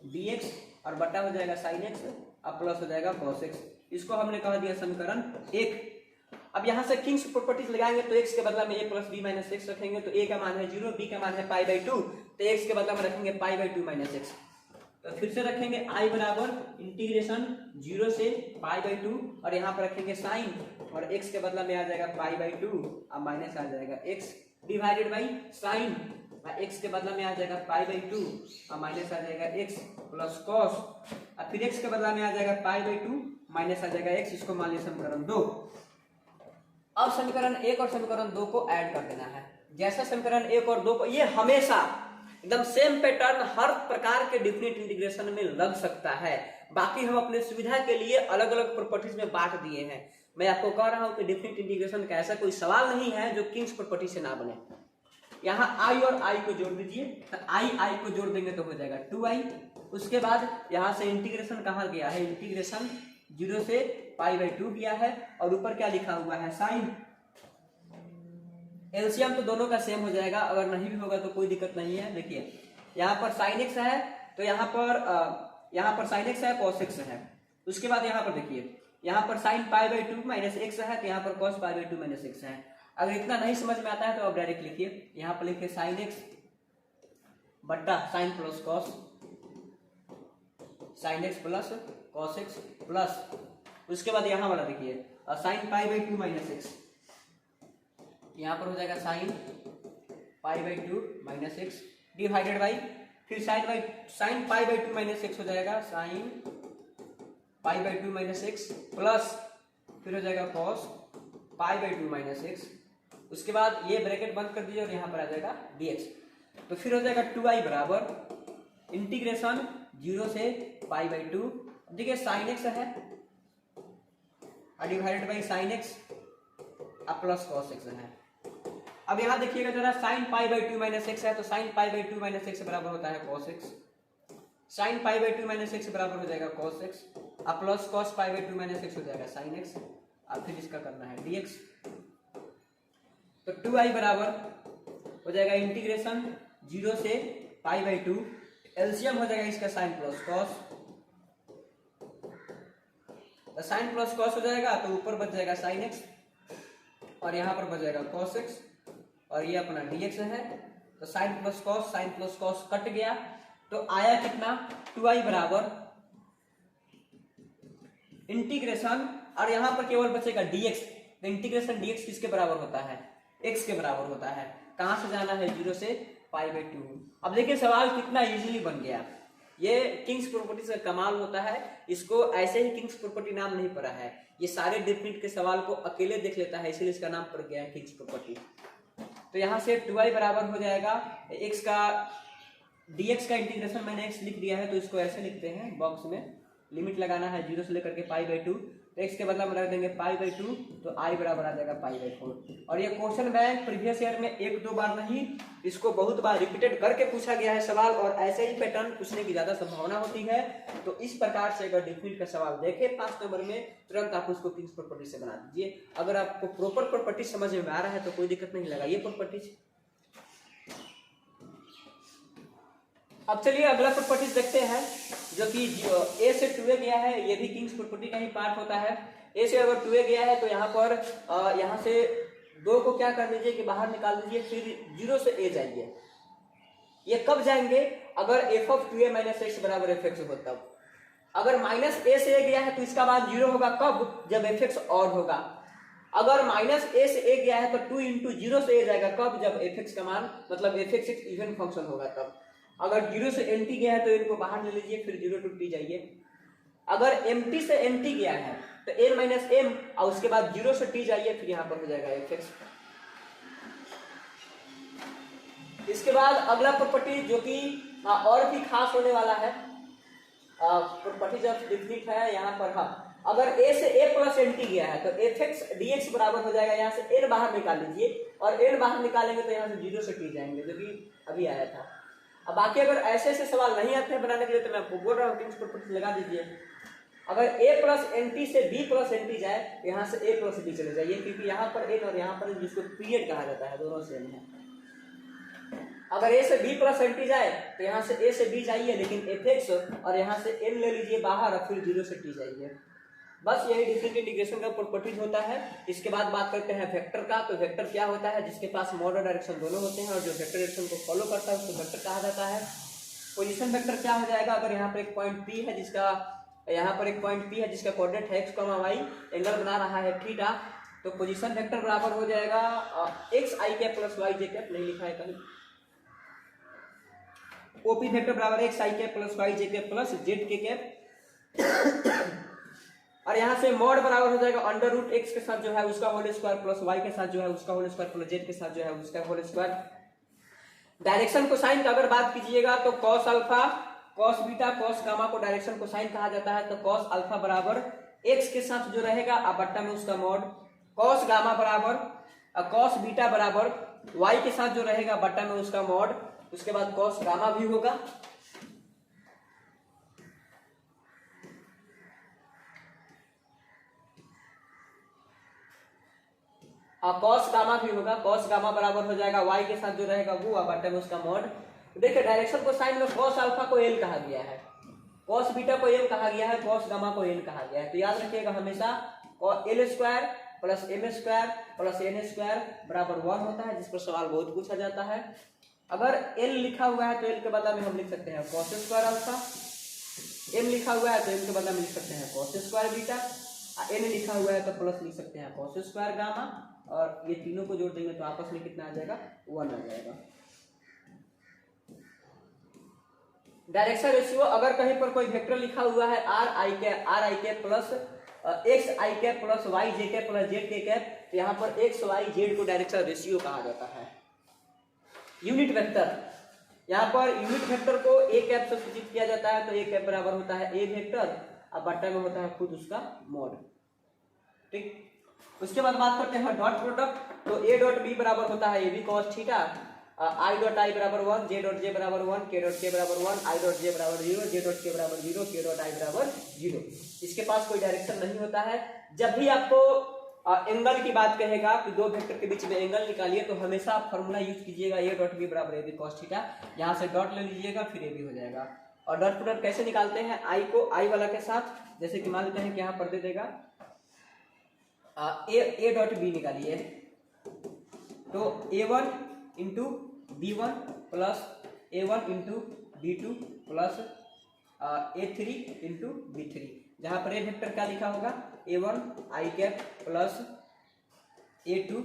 dx और बटा हो जाएगा sin x और प्लस हो जाएगा cos x। इसको हमने कह दिया समीकरण 1। अब यहां से किंग्स प्रॉपर्टीज लगाएंगे तो x के बदला में a plus b minus x रखेंगे, तो a का मान है 0, b का मान है π/2, तो x के बदला में रखेंगे π/2 माइनस एक्स। तो फिर से रखेंगे i बराबर इंटीग्रेशन 0 से π/2 और यहाँ पर रखेंगे साइन, और x के बदला में आ जाएगा π/2 और माइनस आ जाएगा x divided by sine, x के बदला में आ जाएगा π/2 और माइनस आ जाएगा x प्लस cos, और फिर x के बदला में आ जाएगा π/2 माइनस आ जाएगा x। इसको मान लिया समीकरण 2। अब समीकरण 1 और समीकरण 2 को ऐड कर देना है। जैसा समीकरण 1 और 2 को, ये हमेशा एकदम सेम पैटर्न हर प्रकार के डिफरेंट इंटीग्रेशन में लग सकता है, बाकी हम अपने सुविधा के लिए अलग अलग प्रॉपर्टीज में बांट दिए हैं। मैं आपको कह रहा हूं कि डिफरेंट इंटीग्रेशन का ऐसा कोई सवाल नहीं है जो किंग्स प्रॉपर्टी से ना बने। यहाँ आई और आई को जोड़ दीजिए, तो आई आई को जोड़ देंगे तो हो जाएगा 2i। उसके बाद यहाँ से इंटीग्रेशन कहाँ गया है, इंटीग्रेशन 0 से π/2 किया है, और ऊपर क्या लिखा हुआ है साइन। एलसीएम तो दोनों का सेम हो जाएगा, अगर नहीं भी होगा तो कोई दिक्कत नहीं है। देखिए यहाँ पर साइन एक्स है, तो यहाँ पर साइन एक्स है, कॉस एक्स है। उसके बाद यहाँ पर देखिए, यहाँ पर साइन π/2 माइनस एक्स है, तो यहाँ पर कॉस π/2 माइनस एक्स है। अगर इतना नहीं समझ में आता है तो आप डायरेक्ट लिखिए, यहाँ पर लिखिए साइन एक्स बट्टा sine plus cos, sine x plus cos x plus, उसके बाद यहाँ वाला देखिए साइन π/2 माइनस एक्स, यहाँ पर हो जाएगा sine π/2 minus x divided by, फिर साइन π/2 माइनस एक्स हो जाएगा साइन π/2 माइनस एक्स प्लस, फिर हो जाएगा कॉस π/2 माइनस एक्स। उसके बाद ये ब्रैकेट बंद कर दीजिए और यहाँ पर आ जाएगा dx, तो फिर हो जाएगा 2i बराबर इंटीग्रेशन 0 से π/2, देखिए साइन एक्स है divided by sine x plus cos x है। अब यहाँ देखिएगा जरा, साइन π/2 माइनस एक्स है, तो साइन π/2 माइनस एक्स बराबर होता है cos x, sine π/2 minus x बराबर हो जाएगा कॉस एक्स, अब प्लस कॉस π/2 माइनस एक्स हो जाएगा साइन एक्स, अब फिर इसका करना है dx। तो 2i बराबर हो जाएगा इंटीग्रेशन 0 से π/2, एलसीएम हो जाएगा इसका साइन प्लस कॉस, तो साइन प्लस कॉस हो जाएगा, तो ऊपर बच जाएगा साइन एक्स और यहाँ पर बच जाएगा कॉस एक्स, और ये अपना dx है। तो साइन प्लस कॉस कट गया, तो आया कितना 2i बराबर इंटीग्रेशन, और यहाँ पर केवल बचेगा dx, तो इंटीग्रेशन dx किसके बराबर होता है, x के बराबर होता है। कहां से जाना है, 0 से π/2। अब देखिए सवाल कितना इजीली बन गया, ये किंग्स प्रॉपर्टी से कमाल होता है, इसको ऐसे ही किंग्स प्रॉपर्टी नाम नहीं पड़ा है, ये सारे डिफरेंट के सवाल को अकेले देख लेता है, इसलिए इसका नाम पड़ गया है किंग्स प्रॉपर्टी। तो यहाँ से 2i बराबर हो जाएगा x का dx का इंटीग्रेशन, मैंने x लिख दिया है तो इसको ऐसे लिखते हैं, बॉक्स में लिमिट लगाना है 0 से लेकर के π/2, तो x के बदला में रख देंगे π/2, तो i बराबर आ जाएगा π/4। और ये क्वेश्चन बैंक प्रीवियस ईयर में 1-2 बार नहीं, इसको बहुत बार रिपीटेड करके पूछा गया है सवाल, और ऐसे ही पैटर्न पूछने की ज्यादा संभावना होती है। तो इस प्रकार से अगर डिफरेंट का सवाल देखे 5 नंबर में, तुरंत आप उसको किंग्स प्रॉपर्टी से बना दीजिए। अगर आपको प्रॉपर प्रॉपर्टी समझ में आ रहा है तो कोई दिक्कत नहीं, लगाइए प्रॉपर्टीज। अब चलिए अगला प्रॉपर्टीज देखते हैं, जो कि a से 2a गया है, ये भी किंग्स प्रॉपर्टी का ही पार्ट होता है। a से अगर 2a गया है तो यहाँ पर यहाँ से 2 को क्या कर दीजिए कि बाहर निकाल दीजिए, फिर 0 से a जाइए। ये कब जाएंगे, अगर f(2a - x) बराबर fx हो तब। अगर -a से a गया है तो इसका मान 0 होगा, कब, जब fx ऑड होगा। अगर -a से a गया है तो 2 × 0 से a जाएगा, कब, जब fx का मान मतलब fx एक इवन फंक्शन होगा तब। अगर 0 से nt गया है तो इनको बाहर ले लीजिए, फिर 0 to t जाइए। अगर mt से nt गया है तो n - m, और उसके बाद 0 से t जाइए, फिर यहाँ पर हो जाएगा fx। इसके बाद अगला प्रॉपर्टी जो कि और भी खास होने वाला है, प्रॉपर्टी जब डिफरेंट है यहाँ पर, हाँ, अगर a से a + nt गया है तो fx dx बराबर हो जाएगा, यहाँ से n बाहर निकाल लीजिए, और n बाहर निकालेंगे तो यहाँ से 0 से t जाएंगे, जो कि अभी आया था। अब बाकी अगर ऐसे ऐसे सवाल नहीं आते हैं बनाने के लिए तो मैं आपको बोल रहा हूँ किंग्स प्रॉपर्टी लगा दीजिए। अगर a + nt से b + nt जाए तो यहाँ से a + d चले जाइए, क्योंकि यहाँ पर n और यहाँ पर जिसको पीरियड कहा जाता है, दोनों सेम है। अगर a से b + nt जाए तो यहाँ से a से b जाइए, लेकिन fx और यहाँ से n ले लीजिए बाहर, और फिर 0 से t जाइए। बस यही डिफरेंट इंटीग्रेशन का प्रॉपर्टीज होता है। इसके बाद बात करते हैं वेक्टर का। तो वेक्टर क्या होता है, जिसके पास मोड और डायरेक्शन दोनों होते हैं, और जो वेक्टर डायरेक्शन को फॉलो करता है उसको वेक्टर कहा जाता है। पोजीशन वेक्टर क्या हो जाएगा, अगर यहाँ पर एक पॉइंट P है जिसका कोऑर्डिनेट है x, y, एंगल बना रहा है थीटा, तो पोजीशन वेक्टर बराबर हो जाएगा xi + yj, नहीं लिखा है कहीं, OP वेक्टर बराबर xi + yj + z। और यहाँ से मॉड बराबर हो जाएगा √x के साथ जो है उसका होल स्क्वायर प्लस y के साथ जो है उसका होल स्क्वायर प्लस z के साथ जो है उसका होल स्क्वायर। डायरेक्शन कोसाइन का अगर बात कीजिएगा तो cos alpha, cos beta, cos gamma को डायरेक्शन कोसाइन कहा जाता है। तो cos अल्फा बराबर x के साथ जो रहेगा बट्टा में उसका मॉड, cos गामा बराबर cos बीटा बराबर y के साथ जो रहेगा बटा में उसका मॉड, उसके बाद कॉस गामा भी होगा, कॉस गामा भी होगा। कॉस गामा बराबर हो जाएगा y के साथ जो रहेगा वो और बटा में उसका मॉड। देखिए डायरेक्शन को साइन में कॉस अल्फा को एल कहा गया है, कॉस बीटा को एम कहा गया है, कॉस गामा को एन कहा गया है। तो याद रखिएगा हमेशा l square plus m square plus n square बराबर 1 होता है, जिस पर सवाल बहुत पूछा जाता है। अगर एल लिखा हुआ है तो एल के बदला में हम लिख सकते हैं कॉस स्क्वायर अल्फा, एम लिखा हुआ है तो एम के बदला में लिख सकते हैं कॉस स्क्वायर बीटा, एन लिखा हुआ है तो प्लस लिख सकते हैं कॉस स्क्वायर गामा, और ये तीनों को जोड़ देंगे तो आपस में कितना आ जाएगा 1 आ जाएगा। डायरेक्शन रेशियो अगर कहीं पर कोई वेक्टर लिखा हुआ है r i cap plus x i cap plus y j cap plus z k cap, तो यहाँ पर एक्स वाई जेड को डायरेक्शन रेशियो कहा जाता है। यूनिट वेक्टर, यहाँ पर यूनिट वेक्टर को ए कैप से सूचित किया जाता है, तो ए कैप बराबर होता है ए वेक्टर, अब बट्टा में होता है खुद उसका मॉड। ठीक, उसके बाद बात करते हैं डॉट प्रोडक्ट। तो ए डॉट बी बराबर होता है a b cos theta, i dot i बराबर 1, जे डॉट जे बराबर 1, के डॉट के बराबर 1, आई डॉट जे बराबर 0, जे डॉट के बराबर 0, के डॉट आई बराबर 0। इसके पास कोई डायरेक्शन नहीं होता है। जब भी आपको एंगल की बात कहेगा कि दो वेक्टर के बीच में एंगल निकालिए, तो हमेशा आप फॉर्मूला यूज कीजिएगा ए डॉट बी बराबर ए बी कॉस थीटा, यहाँ से डॉट ले लीजिएगा फिर ए बी हो जाएगा। और डॉट प्रोडक्ट कैसे निकालते हैं, आई को आई वाला के साथ, जैसे कि मान लेते हैं कि यहाँ पर दे देगा ए डॉट बी निकालिए, तो a1 into b1 plus a1 into b2 plus a3 into b3, जहां पर ए वेक्टर क्या लिखा होगा a1 आई कैप प्लस a2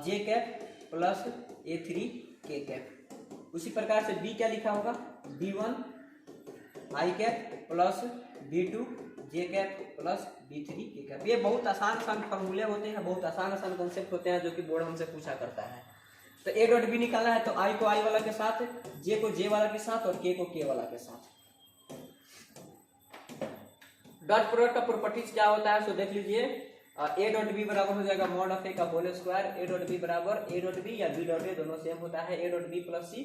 जे कैप प्लस a3 के कैप। उसी प्रकार से b क्या लिखा होगा b1 आई कैप प्लस b2 जे कैप प्लस b3 के कैप। ये बहुत आसान फॉर्मूले होते हैं, बहुत आसान कॉन्सेप्ट होते हैं जो कि बोर्ड हमसे पूछा करता है। तो ए डॉट बी निकालना है तो आई को आई वाला के साथ, जे को जे वाला के साथ और के को के वाला के साथ। डॉट प्रोडक्ट का प्रॉपर्टीज क्या होता है सो देख लीजिए। ए डॉट बी बराबर हो जाएगा मॉड ऑफ ए का whole square, a dot b बराबर ए डॉट बी या बी डॉट ए दोनों सेम होता है, a dot b plus c,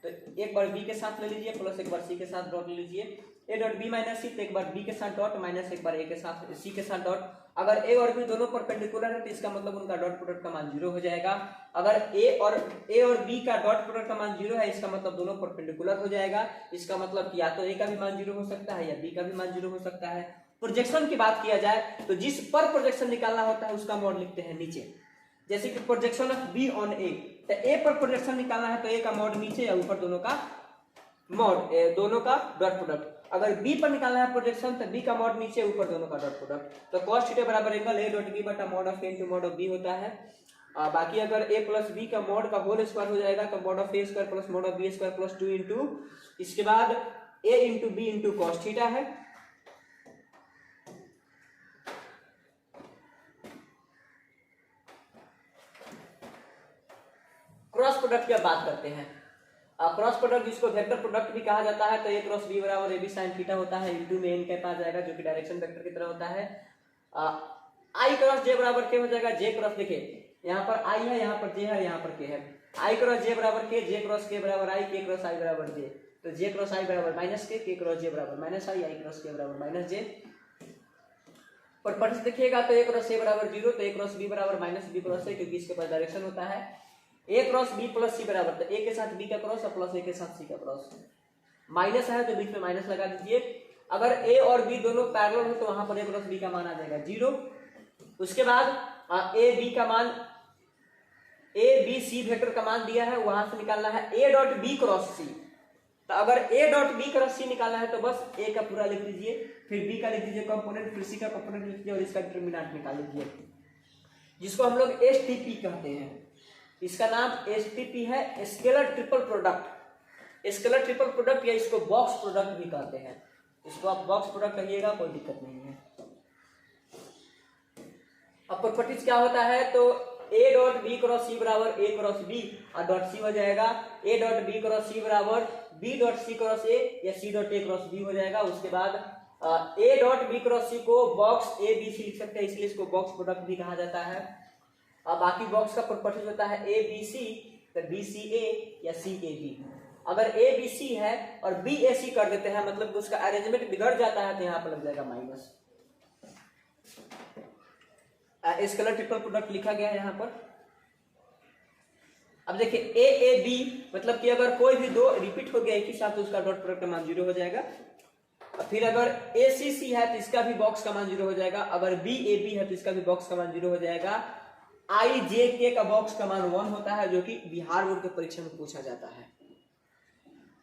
तो एक बार बी के साथ ले लीजिए प्लस एक बार सी के साथ डॉट ले लीजिए, ए डॉट बी माइनस सी, तो एक बार बी के साथ डॉट माइनस एक बार ए के साथ सी के साथ डॉट। अगर ए और बी दोनों परपेंडिकुलर है तो इसका मतलब उनका डॉट प्रोडक्ट का मान 0 हो जाएगा। अगर ए और बी का डॉट प्रोडक्ट का मान 0 है, इसका मतलब दोनों परपेंडिकुलर हो जाएगा। इसका मतलब कि या तो ए का भी मान 0 हो सकता है या बी का भी मान 0 हो सकता है। प्रोजेक्शन की बात किया जाए तो जिस पर प्रोजेक्शन निकालना होता है उसका मॉड लिखते हैं नीचे, जैसे कि प्रोजेक्शन ऑफ बी ऑन ए, तो ए पर प्रोजेक्शन निकालना है तो ए का मॉड नीचे या ऊपर दोनों का मॉड, दोनों का डॉट प्रोडक्ट। अगर बी पर निकालना है प्रोजेक्शन तो बी का मॉड नीचे ऊपर दोनों का डॉट प्रोडक्ट। तो कॉस थीटा बराबर एंगल ए डॉट बी बटा mod of a into mod of b होता है। बाकी अगर ए प्लस बी का मॉड का होल स्क्वायर हो जाएगा तो mod of a square plus mod of b square plus 2 into, इसके बाद a into b into cos theta है। क्रॉस प्रोडक्ट की बात करते हैं। क्रॉस प्रोडक्ट जिसको वेक्टर प्रोडक्ट भी कहा जाता है, तो ए क्रॉस बी बराबर ए बी साइन थीटा होता है, इंटू में एन कैप आ जाएगा जो कि डायरेक्शन वेक्टर की तरह होता है। आई क्रॉस जे बराबर के हो जाएगा, जे क्रॉस देखिए यहाँ पर आई है, यहाँ पर जे है, यहाँ पर के है, आई क्रॉस जे बराबर के, जे क्रॉस के बराबर आई, के क्रॉस आई बराबर जे, तो जे क्रॉस आई बराबर माइनस के क्रॉस जे बराबर माइनस आई, आई क्रॉस के बराबर माइनस जे। पर पट देखिएगा तो ए क्रॉस ए बराबर 0, तो ए क्रॉस बी बराबर माइनस बी क्रॉस ए, क्योंकि इसके पास डायरेक्शन होता है। ए क्रॉस बी प्लस सी बराबर, तो ए के साथ बी का क्रॉस और प्लस ए के साथ सी का क्रॉस, माइनस है तो बीच में माइनस लगा दीजिए। अगर ए और बी दोनों पैरेलल हो तो वहां पर ए क्रॉस बी का मान आ जाएगा 0। उसके बाद ए बी का मान, ए बी सी वेक्टर का मान दिया है, वहां से निकालना है ए डॉट बी क्रॉस सी। तो अगर ए डॉट बी क्रॉस सी निकालना है तो बस ए का पूरा लिख लीजिए, फिर बी का लिख लीजिए कंपोनेंट, फिर सी का कंपोनेंट लिख लीजिए और इसका डिटरमिनेंट निकाल लीजिए, जिसको हम लोग एसटीपी कहते हैं। इसका नाम एसटीपी है, scalar triple product. Scalar triple product या इसको बॉक्स प्रोडक्ट भी कहते हैं। इसको आप बॉक्स प्रोडक्ट कहिएगा, कोई दिक्कत नहीं है। अब प्रॉपर्टीज क्या होता है, तो a dot b cross c बराबर ए क्रॉस बी और डॉट सी हो जाएगा, a dot b cross c बराबर b dot c cross a या c dot a cross b हो जाएगा। उसके बाद a dot b cross c को बॉक्स ए बी सी लिख सकते हैं, इसलिए इसको बॉक्स प्रोडक्ट भी कहा जाता है। और बाकी बॉक्स का प्रॉपर्टीज होता है ए बी सी, तो बी सी ए या सी ए बी। अगर ए बी सी है और बी ए सी कर देते हैं मतलब उसका अरेंजमेंट बिगड़ जाता है, तो यहाँ पर लग जाएगा माइनस। स्केलर ट्रिपल प्रोडक्ट लिखा गया है यहाँ पर। अब देखिए ए ए बी मतलब कि अगर कोई भी दो रिपीट हो गया एक ही साथ तो उसका डॉट प्रोडक्ट का मान 0 हो जाएगा। फिर अगर ए सी सी है तो इसका भी बॉक्स का मान 0 हो जाएगा। अगर बी ए बी है तो इसका भी बॉक्स का मान 0 हो जाएगा। आई जे के का बॉक्स का मान 1 होता है, जो कि बिहार बोर्ड के परीक्षा में पूछा जाता है।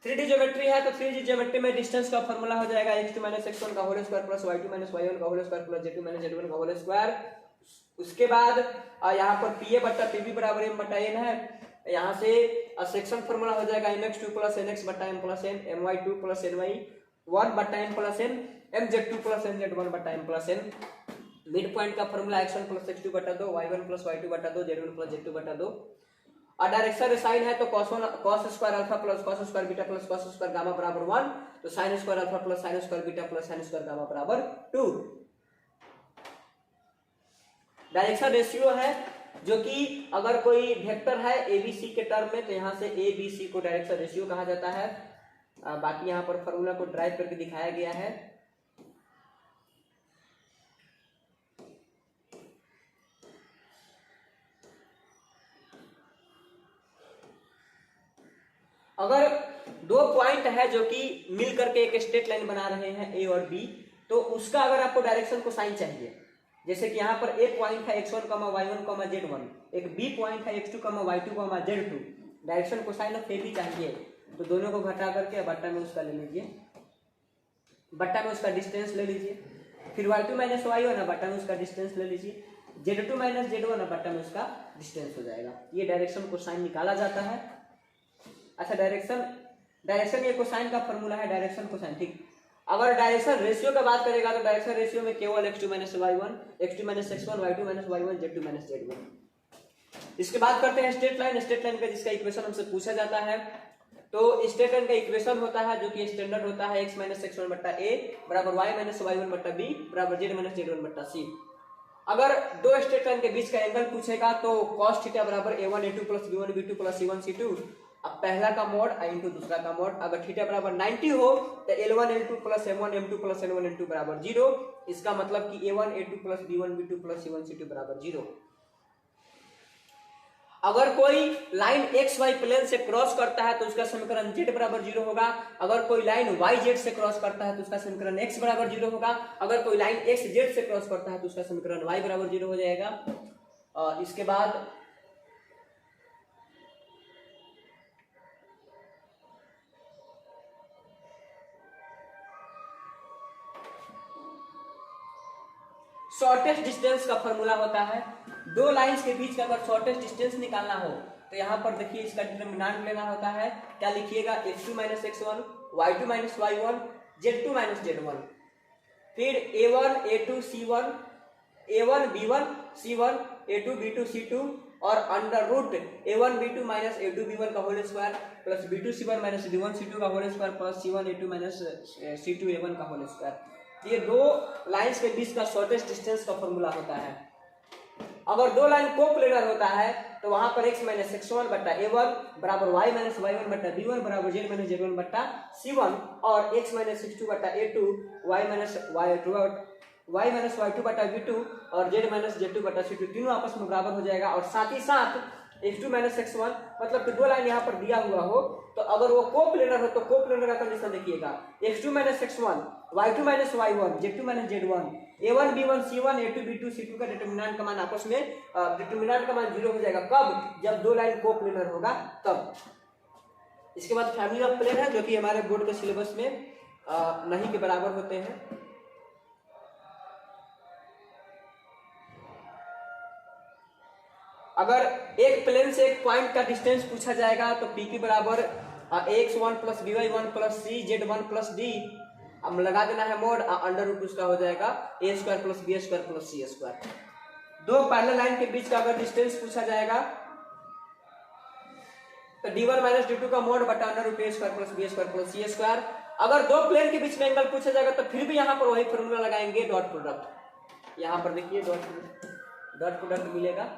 3D ज्योमेट्री है तो 3D ज्योमेट्री में डिस्टेंस का फॉर्मूला हो जाएगा x2 - x1 का whole square plus y2 - y1 का whole square plus z2 - z1 का होल स्क्वायर। उसके बाद यहाँ पर pa बट्टा pb बराबर m बट्टा n है। यहाँ से सेक्शन फॉर्मूला हो जाएगा mx2 + nx बट्टा m + n, my2 + ny1 बट्टा m + n, mz2 + nz1 बट्टा m + n। मिड पॉइंट का फॉर्मूला x1 + x2 बट्टा 2, y1 + y2 बट्टा 2, z1 + z2 बट्टा 2। और डायरेक्शन साइन है तो cos square alpha plus cos square beta plus cos square gamma बराबर 1, तो sin square alpha plus sin square beta plus sin square gamma बराबर 2। डायरेक्शन रेशियो है जो कि अगर कोई वेक्टर है एबीसी के टर्म में तो यहाँ से एबीसी को डायरेक्शन रेशियो कहा जाता है। बाकी यहाँ पर फॉर्मूला को ड्राइव करके दिखाया गया है। अगर दो पॉइंट है जो कि मिल करके एक स्ट्रेट लाइन बना रहे हैं ए और बी, तो उसका अगर आपको डायरेक्शन को साइन चाहिए, जैसे कि यहाँ पर ए पॉइंट है x1, y1, z1, एक बी पॉइंट है x2, y2, z2, डायरेक्शन को साइन ऑफ ए बी चाहिए तो दोनों को घटा करके बट्टा में उसका ले लीजिए, बट्टा में उसका डिस्टेंस ले लीजिए। फिर y2 - y1 बट्टा में उसका डिस्टेंस ले लीजिए, z2 - z1 बट्टा में उसका डिस्टेंस हो जाएगा। ये डायरेक्शन को साइन निकाला जाता है। अच्छा डायरेक्शन ये कोसाइन का फॉर्मूला है, डायरेक्शन कोसाइन, ठीक। अगर डायरेक्शन रेशियो का बात करेगा तो डायरेक्शन रेशियो में केवल x2 - y1, x2 - x1, y2 - y1, z2 - z1। इसके बाद करते हैं स्ट्रेट लाइन। स्ट्रेट लाइन का जिसका इक्वेशन हमसे पूछा जाता है, तो स्ट्रेट लाइन का इक्वेशन होता है जो कि स्टैंडर्ड होता है x - x1 बट्टा a बराबर y - y1 बट्टा b बराबर z - z1 बट्टा c। अगर दो स्ट्रेट लाइन के बीच का एंगल पूछेगा तो cos थीटा बराबर a1 a2 plus b1 b2 plus c1 c2। अब पहला का मोड इंटू दूसरा का मोड, अगर थीटा बराबर 90 हो तो L1 L2 plus M1 M2 plus N1 N2 बराबर 0। इसका मतलब कि A1 A2 plus B1 B2 plus C1 C2 बराबर 0। अगर कोई लाइन XY प्लेन से क्रॉस करता है तो उसका समीकरण Z बराबर 0 होगा। अगर कोई लाइन YZ से क्रॉस करता है तो उसका समीकरण X बराबर 0 होगा। अगर कोई लाइन XZ से क्रॉस करता है तो उसका समीकरण Y बराबर 0 हो जाएगा। इसके बाद शॉर्टेस्ट डिस्टेंस का फॉर्मूला होता है। दो लाइंस के बीच का अगर शॉर्टेस्ट डिस्टेंस निकालना हो तो यहाँ पर देखिए इसका डिटरमिनेंट लेना होता है। क्या लिखिएगा, x2 - x1, y2 - y1, z2 - z1, फिर a1 a2 c1, a1 b1 c1, a2 b2 c2 और under root a1 b2 - a2 b1 का whole square plus b2 c1 - d1 c2 का whole square plus c1 a2 - c2 a1 का होल स्क्वायर। ये दो लाइंस के बीच का शॉर्टेस्ट डिस्टेंस का फॉर्मूला होता है। अगर दो लाइन कोप्लेनर होता है तो वहां पर x - x1 बट्टा a1 बराबर y - y1 बट्टा b1 बराबर z - z1 बट्टा c1 और x - x2 बट्टा a2 y - y2 बट्टा b2 और z - z2 बट्टा c2 तीनों आपस में बराबर हो जाएगा। और साथ ही साथ x2 - x1 मतलब कि दो लाइन यहाँ पर दिया हुआ हो तो अगर वो कोप्लेनर हो तो कोप्लेनर का कंडीशन देखिएगा, x2 - x1, y2 - y1, z2 - z1, a1 b1 c1, a2 b2 c2 का डिटरमिनेंट का मान आपस में डिटरमिनेंट का मान 0 हो जाएगा। कब? जब दो लाइन कोप्लेनर होगा तब। इसके बाद फैमिली ऑफ प्लेन है जो कि हमारे बोर्ड के सिलेबस में नहीं के बराबर होते हैं। अगर एक प्लेन से एक पॉइंट का डिस्टेंस पूछा जाएगा तो पी की बराबर ax1 plus by1 plus cz1 plus d, अब लगा देना है मोड, अंडर रूट उसका हो जाएगा a square plus b square plus c square. दो पैरेलल लाइन के बीच का अगर डिस्टेंस पूछा जाएगा तो d1 माइनस d2 का मोड बटा under root a square plus b square plus c square. अगर दो प्लेन के बीच में एंगल पूछा जाएगा तो फिर भी यहाँ पर वही फॉर्मूला लगाएंगे, डॉट प्रोडक्ट। यहाँ पर देखिए डॉट प्रोडक्ट मिलेगा।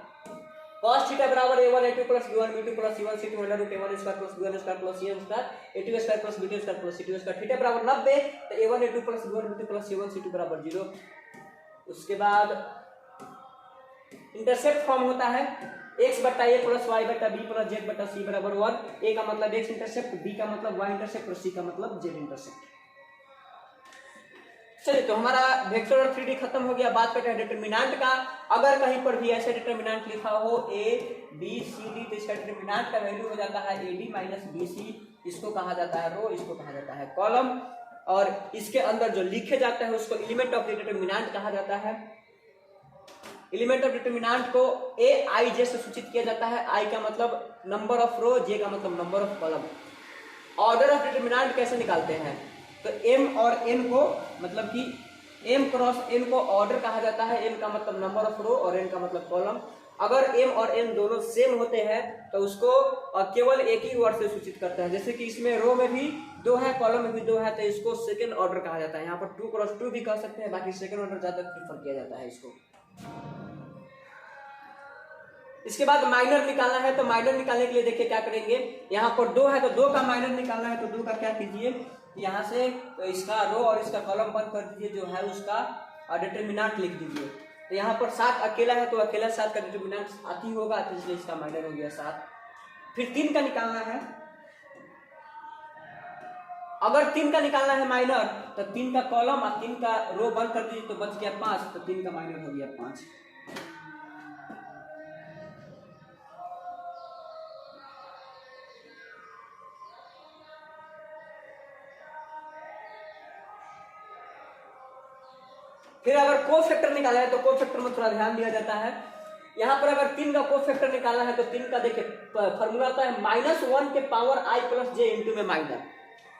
cos थीटा बराबर a1 a2 plus b1 b2 plus c1 c2 under root a1 square plus b1 square plus c1 square a2 square plus b2 square plus c2 square theta बराबर 90, तो a1 a2 plus b1 b2 plus c1 c2 बराबर 0। उसके बाद इंटरसेप्ट फॉर्म होता है x बट्टा a प्लस y बट्टा b प्लस z बट्टा c बराबर 1। a का मतलब x इंटरसेप्ट, b का मतलब y इंटरसेप्ट और c का मतलब z इंटरसेप्ट। चलिए, तो हमारा वेक्टर और 3D खत्म हो गया। बात करते हैं डिटरमिनेंट का। अगर कहीं पर भी ऐसे डिटरमिनेंट लिखा हो a b c d, तो इसका डिटरमिनेंट का वैल्यू हो जाता है ad माइनस bc। इसको कहा जाता है रो, इसको कहा जाता है कॉलम, और इसके अंदर जो लिखे जाते हैं उसको एलिमेंट ऑफ द डिटरमिनेंट कहा जाता है। एलिमेंट ऑफ डिटरमिनेंट को a i j से सूचित किया जाता है। i का मतलब नंबर ऑफ रो, j का मतलब number of column. Order of determinant कैसे निकालते हैं, तो m और n को, मतलब कि m क्रॉस n को ऑर्डर कहा जाता है। m का मतलब नंबर ऑफ रो और n का मतलब कॉलम। अगर m और n दोनों सेम होते हैं तो उसको केवल एक ही वर्ड से सूचित करते हैं। जैसे कि इसमें रो में भी 2 है, कॉलम में भी 2 है, तो इसको सेकंड ऑर्डर कहा जाता है। यहाँ पर 2 क्रॉस 2 भी कह सकते हैं, बाकी सेकंड ऑर्डर ज्यादा प्रीफर किया जाता है इसको। इसके बाद माइनर निकालना है, तो माइनर निकालने के लिए देखिए क्या करेंगे। यहाँ पर 2 है तो 2 का माइनर निकालना है, तो 2 का क्या कीजिए, यहाँ से तो इसका रो और इसका कॉलम बंद कर दीजिए, जो है उसका डिटरमिनेंट लिख दीजिए। तो यहाँ पर 7 अकेला है, तो अकेला 7 का डिटरमिनेंट आती ही होगा, तो इसलिए इसका माइनर हो गया 7। फिर 3 का निकालना है। अगर 3 का निकालना है माइनर, तो 3 का कॉलम और 3 का रो बंद कर दीजिए, तो बच गया 5, तो 3 का माइनर हो गया 5। फिर अगर कोफैक्टर निकाला है, तो कोफैक्टर में थोड़ा ध्यान दिया जाता है। यहाँ पर अगर 3 का कोफैक्टर निकालना है, तो 3 का देखिए फॉर्मूला होता है -1 के power i plus j into में माइनर।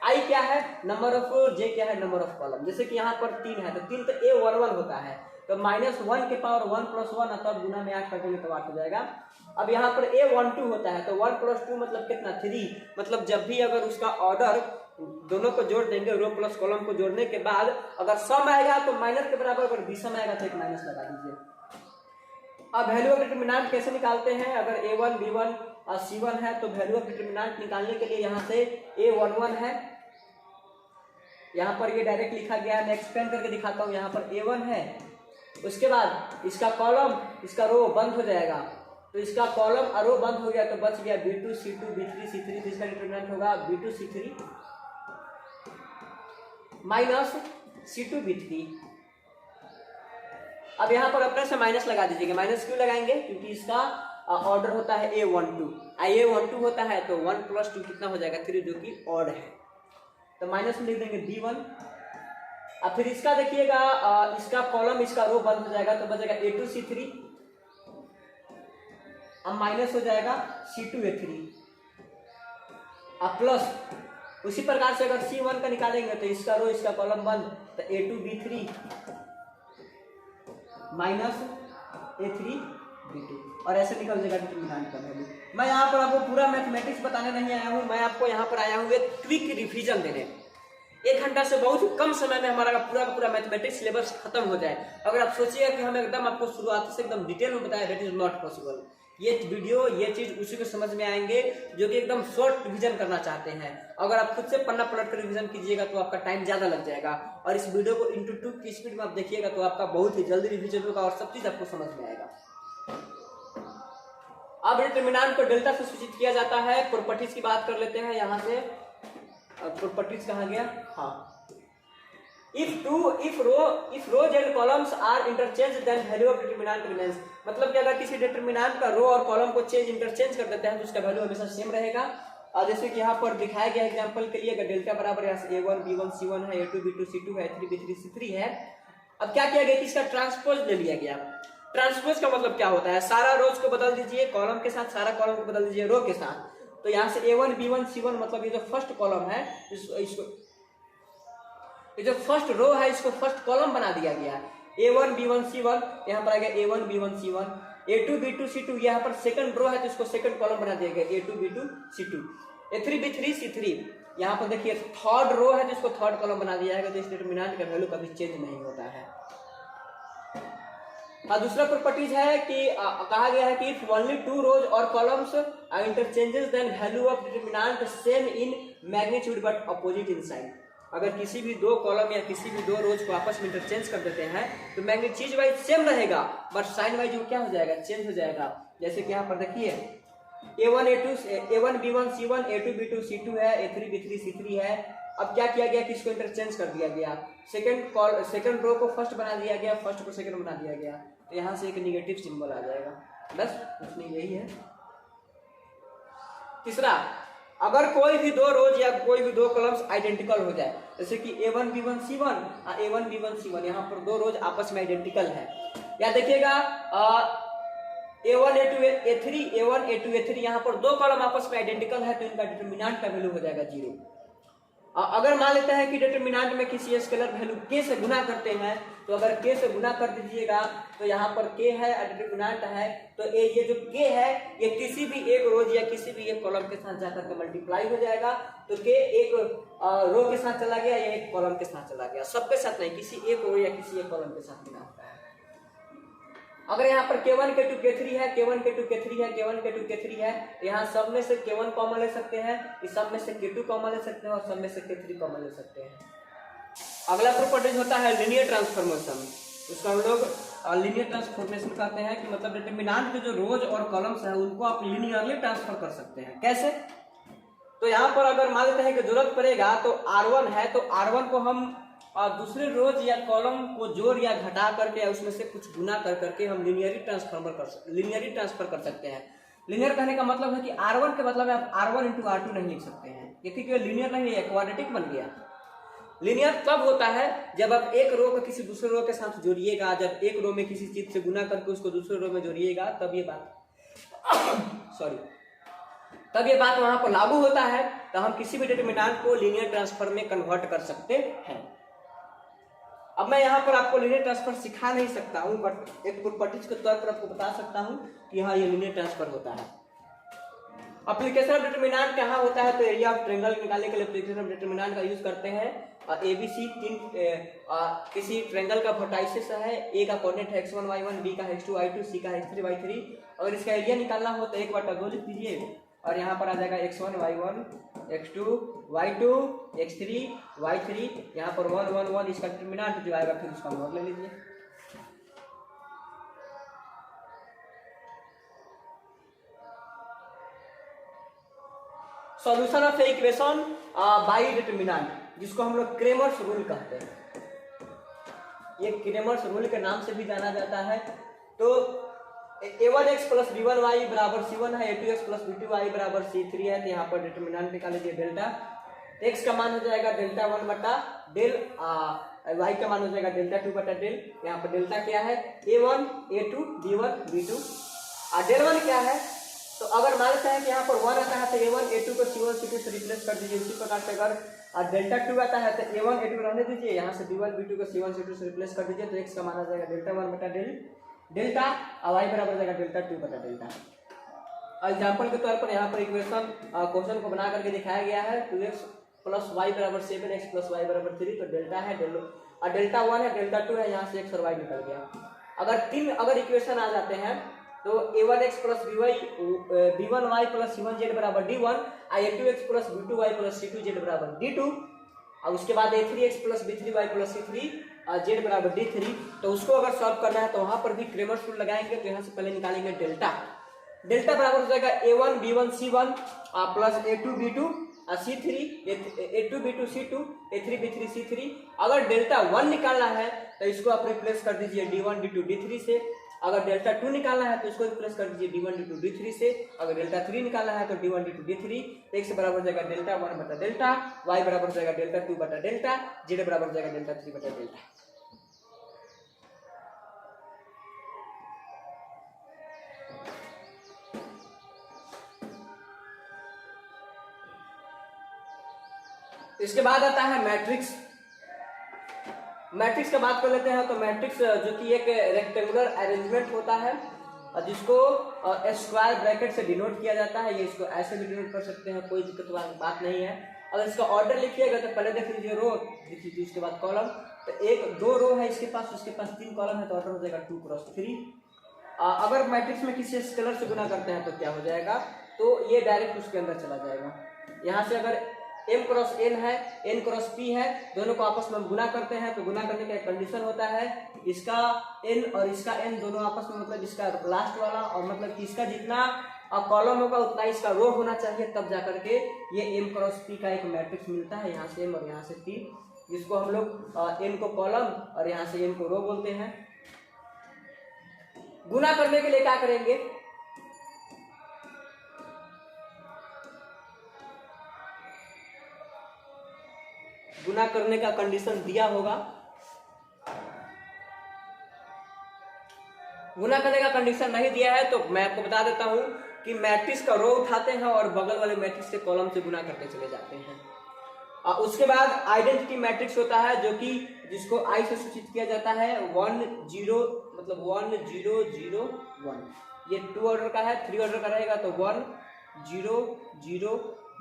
i क्या है, नंबर ऑफ रो, j क्या है, नंबर ऑफ कॉलम। जैसे कि यहाँ पर 3 है, तो 3 तो a11 होता है, तो -1 के पावर 1 प्लस 1, तब गुना में 8 करेंगे तो 8 हो जाएगा। अब यहाँ पर a12 होता है, तो 1 प्लस 2 मतलब कितना, 3। मतलब जब भी अगर उसका ऑर्डर दोनों को जोड़ देंगे, रो प्लस कॉलम को जोड़ने के बाद अगर सम आएगा तो माइनर के बराबर, अगर विषम आएगा तो एक माइनस लगा दीजिए। अब वैल्यू ऑफ डिटरमिनेंट कैसे निकालते हैं। अगर a1 b1 और c1 है, तो वैल्यू ऑफ डिटरमिनेंट निकालने के लिए यहाँ से a11 है, यहाँ पर ये डायरेक्ट लिखा गया है, मैं एक्सपेंड करके दिखाता हूँ। यहाँ पर a1 है, उसके बाद इसका कॉलम इसका रो बंद हो जाएगा, तो इसका कॉलम और रो बंद हो गया, तो बच गया b2 c2 b3 c3, तो इसका डिटरमिनेंट होगा b2 c3 minus c2 b3। अब यहाँ पर अपने से माइनस लगा दीजिएगा। माइनस क्यों लगाएंगे, क्योंकि इसका ऑर्डर होता है a12 होता है, तो 1 प्लस 2 कितना हो जाएगा, 3, जो कि ऑड है, तो माइनस में लिख देंगे b1। अब फिर इसका देखिएगा, इसका कॉलम इसका रो बंद हो जाएगा, तो बचेगा a2 c3, अब माइनस हो जाएगा c2 a3, अब प्लस उसी प्रकार से अगर c1 का निकालेंगे, तो इसका रो इसका कॉलम बंद, तो a2 b3 minus a3 b2, और ऐसे निकल जाएगा डिटरमिनेंट का वैल्यू। मैं यहाँ पर आपको पूरा मैथमेटिक्स बताने नहीं आया हूँ, मैं आपको यहाँ पर आया हूँ एक क्विक रिवीजन देने। 1 घंटा से बहुत कम समय में हमारा पूरा का पूरा मैथमेटिक्स सिलेबस खत्म हो जाए। अगर आप सोचिएगा कि हम एकदम आपको शुरुआत से एकदम डिटेल में बताएं, दैट इज नॉट पॉसिबल। ये वीडियो ये चीज उसी को समझ में आएंगे जो कि एकदम शॉर्ट रिवीजन करना चाहते हैं। अगर आप खुद से पन्ना पलट कर रिवीजन कीजिएगा तो आपका टाइम ज्यादा लग जाएगा, और इस वीडियो को इंटू 2 की स्पीड में आप देखिएगा तो आपका बहुत ही जल्दी रिवीजन होगा और सब चीज आपको समझ में आएगा। अब डिटरमिनेंट को डेल्टा से सूचित किया जाता है। प्रॉपर्टीज की बात कर लेते हैं। यहाँ से प्रॉपर्टीज कहाँ गया, हाँ, if rows and columns are interchanged then value of determinant remains। मतलब कि अगर किसी डिटरमिनेंट का रो और कॉलम को इंटरचेंज कर देते हैं तो उसका वैल्यू हमेशा सेम रहेगा। और जैसे कि यहाँ पर दिखाया गया एग्जांपल के लिए, अगर डेल्टा बराबर यहाँ से a1 b1 c1 है, a2 b2 c2 है, a3 b3 c3 है। अब क्या किया गया कि इसका ट्रांसपोज ले लिया गया। ट्रांसपोज का मतलब क्या होता है, सारा रोज को बदल दीजिए कॉलम के साथ, सारा कॉलम को बदल दीजिए रो के साथ। तो यहाँ से a1 b1 c1 मतलब ये जो फर्स्ट कॉलम है इसको, ये जो फर्स्ट रो है इसको फर्स्ट कॉलम बना दिया गया है। a1 b1 c1 यहाँ पर आ गया a1 b1 c1, a2 b2 c2 यहाँ पर सेकंड रो है तो इसको सेकंड कॉलम बना दिया गया a2 b2 c2, a3 b3 c3 यहाँ पर देखिए थर्ड रो है जिसको थर्ड कॉलम बना दिया है। तो इस डिटरमिनेंट का वैल्यू कभी चेंज नहीं होता है। दूसरा प्रॉपर्टीज है कि कहा गया है कि इफ ओनली टू रोज और columns interchanges then value of determinant same in magnitude but opposite in sign. अगर किसी भी दो कॉलम या किसी भी दो रोज को आपस में इंटरचेंज कर देते हैं तो मैग्नीट्यूड वाइज सेम रहेगा बट साइन वाइज वो क्या हो जाएगा, चेंज हो जाएगा। जैसे कि यहाँ पर देखिए A1 A2 A1 B1 C1 A2 B2 C2 है, A3 B3 C3 है। अब क्या किया गया कि इसको इंटरचेंज कर दिया गया, सेकंड रो को फर्स्ट बना दिया गया, फर्स्ट को सेकंड बना दिया गया, तो यहाँ से एक निगेटिव सिंबल आ जाएगा। बस कुछ नहीं, यही है। तीसरा, अगर कोई भी दो रोज या कोई भी दो कॉलम्स आइडेंटिकल हो जाए, जैसे कि A1 B1 C1 A1 B1 C1, यहाँ पर दो रोज आपस में आइडेंटिकल है। या देखिएगा A1 A2 A3 A1 A2 A3, यहाँ पर दो कॉलम आपस में आइडेंटिकल है तो इनका डिटरमिनेंट का वैल्यू हो जाएगा 0। अगर मान लेते हैं कि डिटरमिनेंट में किसी स्केलर वैल्यू k से गुना करते हैं, तो अगर k से गुना कर दीजिएगा तो यहाँ पर k है और डिटरमिनेंट है, तो ये जो k है ये किसी भी एक रोज या किसी भी एक कॉलम के साथ जाकर के मल्टीप्लाई हो जाएगा। तो k एक रो के साथ चला गया या एक कॉलम के साथ चला गया, सबके साथ नहीं, किसी एक रो या किसी एक कॉलम के साथ गुना होता है। अगर यहाँ पर K1 K2 K3 है, K1 K2 K3 है, K1 K2 K3 है, यहाँ सब में से K1 कॉमन ले सकते हैं, इस सब में से K2 कॉमन ले सकते हैं और सब में से K3 कॉमन ले सकते हैं। अगला प्रॉपर्टी होता है लीनियर ट्रांसफॉर्मेशन। इसको हम लोग लीनियर ट्रांसफॉर्मेशन कहते हैं कि मतलब डिटरमिनेंट के जो रोज और कॉलम्स हैं उनको आप लीनियरली ट्रांसफर कर सकते हैं। कैसे? तो यहाँ पर अगर मान लेते हैं कि जरूरत पड़ेगा तो R1 है, तो R1 को हम दूसरे रोज या कॉलम को जोड़ या घटा करके उसमें से कुछ गुना कर करके हम लीनियरली ट्रांसफर कर सकते हैं। लीनियर कहने का मतलब है कि R1 के मतलब आप R1 इंटू R2 नहीं लिख सकते हैं, क्योंकि लीनियर नहीं है, क्वाड्रेटिक बन गया। लीनियर तब होता है जब आप एक रो को किसी दूसरे रो के साथ जोड़िएगा, जब एक रो में किसी चीज से गुना करके उसको दूसरे रो में जोड़िएगा तब ये बात वहां पर लागू होता है। तो हम किसी भी डिटरमिनेंट को लीनियर ट्रांसफर में कन्वर्ट कर सकते हैं। अब मैं यहाँ पर आपको लीनियर ट्रांसफर सिखा नहीं सकता हूँ, बट एक प्रॉपर्टीज के तौर पर आपको बता सकता हूँ कि हाँ ये लीनियर ट्रांसफर होता है। एप्लीकेशन ऑफ डिटरमिनेंट कहाँ होता है? तो एरिया ऑफ ट्रायंगल निकालने के लिए एप्लीकेशन ऑफ डिटरमिनेंट का यूज करते हैं। ABC किसी ट्रायंगल का वर्टाइसेस है, A का कोऑर्डिनेट है x1 y1, B का x2 y2, C का x3 y3। अगर इसका एरिया निकालना हो तो एक बार टर्गो लिख दीजिए और यहाँ पर आ जाएगा x1 y1 x2 y2 x3 y3, यहाँ पर 1 1 1 इसका डिटरमिनेंट जो आएगा फिर उसका मॉड ले लीजिए। Solution of equation by determinant, जिसको हम लोग क्रेमर्स रूल कहते हैं, ये क्रेमर्स रूल के नाम से भी जाना जाता है। तो a1x प्लस b1y बराबर c1 है, a2x प्लस b2y बराबर c3 है। तो यहाँ पर डिटरमिनेंट निकाल लीजिए डेल्टा, x का मान हो जाएगा डेल्टा 1 बटा डेल, y का मान हो जाएगा डेल्टा 2 बटा डेल। यहाँ पर डेल्टा क्या है? a1 a2 b1 b2। Del 1 क्या है? तो अगर मान लेते हैं कि यहाँ पर 1 आता है तो a1 a2 को c1 c2 से रिप्लेस कर दीजिए। इसी प्रकार से अगर डेल्टा 2 आता है तो a1 a2 रहने दीजिए, यहाँ से b1 b2 को c1 c2 से रिप्लेस कर दीजिए। तो x का मान आ जाएगा डेल्टा 1 बटा डेल डेल्टा, y बराबर जाएगा डेल्टा 2 बटा डेल्टा। एग्जाम्पल के तौर पर यहाँ पर इक्वेशन क्वेश्चन को बना करके दिखाया गया है। 2x प्लस वाई बराबर 7x प्लस वाई बराबर 3, तो डेल्टा है डेल्टा 1 है, डेल्टा 2 है, यहाँ से x और y निकल गया। अगर इक्वेशन आ जाते हैं तो a1x plus b1y plus c1z बराबर d1, a2x plus b2y plus c2z बराबर d2, और उसके बाद a3x plus b3y plus c3z बराबर d3। तो उसको अगर सॉल्व करना है तो वहां पर भी क्रेमर्स रूल लगाएंगे। तो यहाँ से पहले निकालेंगे डेल्टा बराबर हो जाएगा a1 b1 c1 plus a2 b2 c3 a2 b2 c2 a3 b3 c3। अगर डेल्टा 1 निकालना है तो इसको आप रिप्लेस कर दीजिए d1 d2 d3 से। अगर डेल्टा 2 निकालना है तो इसको रिप्लेस कर दीजिए d1 d2 d3 से। अगर डेल्टा 3 निकालना है तो d1 d2 d3। x बराबर हो जाएगा डेल्टा 1 बटा डेल्टा, y बराबर हो जाएगा डेल्टा 2 बटा डेल्टा, z बराबर हो जाएगा डेल्टा 3 बटा डेल्टा। इसके बाद आता है मैट्रिक्स। मैट्रिक्स का बात कर लेते हैं। तो मैट्रिक्स जो कि एक रेक्टेंगुलर अरेंजमेंट होता है जिसको स्क्वायर ब्रैकेट से डिनोट किया जाता है। ये इसको ऐसे भी डिनोट कर सकते हैं, कोई दिक्कत वाली बात नहीं है। अगर इसका ऑर्डर लिखिएगा तो पहले देख लीजिए रो, लिख लीजिए, उसके बाद कॉलम। तो एक 2 रो है इसके पास, उसके पास 3 कॉलम है, तो ऑर्डर हो जाएगा 2 क्रॉस 3। अगर मैट्रिक्स में किसी स्केलर से गुना करते हैं तो क्या हो जाएगा, तो ये डायरेक्ट उसके अंदर चला जाएगा। यहाँ से अगर m क्रॉस n है, n क्रॉस p है, दोनों को आपस में गुना करते हैं तो गुना करने का एक कंडीशन होता है, इसका n और इसका n दोनों आपस में, मतलब इसका लास्ट वाला और मतलब कि इसका जितना कॉलम होगा उतना इसका रो होना चाहिए, तब जाकर के ये m क्रॉस p का एक मैट्रिक्स मिलता है। यहाँ से m और यहाँ से p, जिसको हम लोग n को कॉलम और यहाँ से n को रो बोलते हैं। गुना करने के लिए क्या करेंगे, गुना करने का कंडीशन दिया होगा, गुना करने का कंडीशन नहीं दिया है तो मैं आपको बता देता हूं कि मैट्रिक्स का रो उठाते हैं और बगल वाले मैट्रिक्स से कॉलम से गुना करते चले जाते हैं। उसके बाद आइडेंटिटी मैट्रिक्स होता है, जो कि जिसको आई से सूचित किया जाता है 1 0, मतलब 1 0 0 1। ये 2 ऑर्डर का है, 3 ऑर्डर का रहेगा तो 1 0 0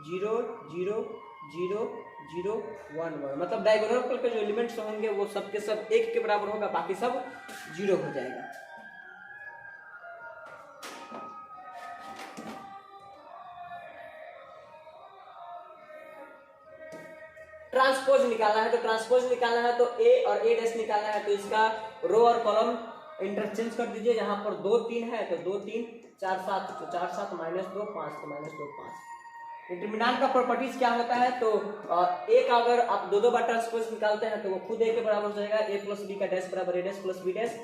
0 0 0 0 1 1, मतलब डायगोनल के जो एलिमेंट्स होंगे वो सब के सब 1 के बराबर होगा, बाकी सब 0 हो जाएगा। ट्रांसपोज निकालना है, तो ट्रांसपोज निकालना है तो a और a डैश निकालना है, तो इसका रो और कॉलम इंटरचेंज कर दीजिए। यहाँ पर 2 3 है तो 2 3 4 7, तो 4 7 -2 5, तो -2 5। डिटरमिनेंट का प्रॉपर्टीज क्या होता है, तो a का अगर आप 2 बार ट्रांसपोज निकालते हैं तो वो खुद a के बराबर हो जाएगा, a प्लस b का डैश बराबर a dash plus b dash,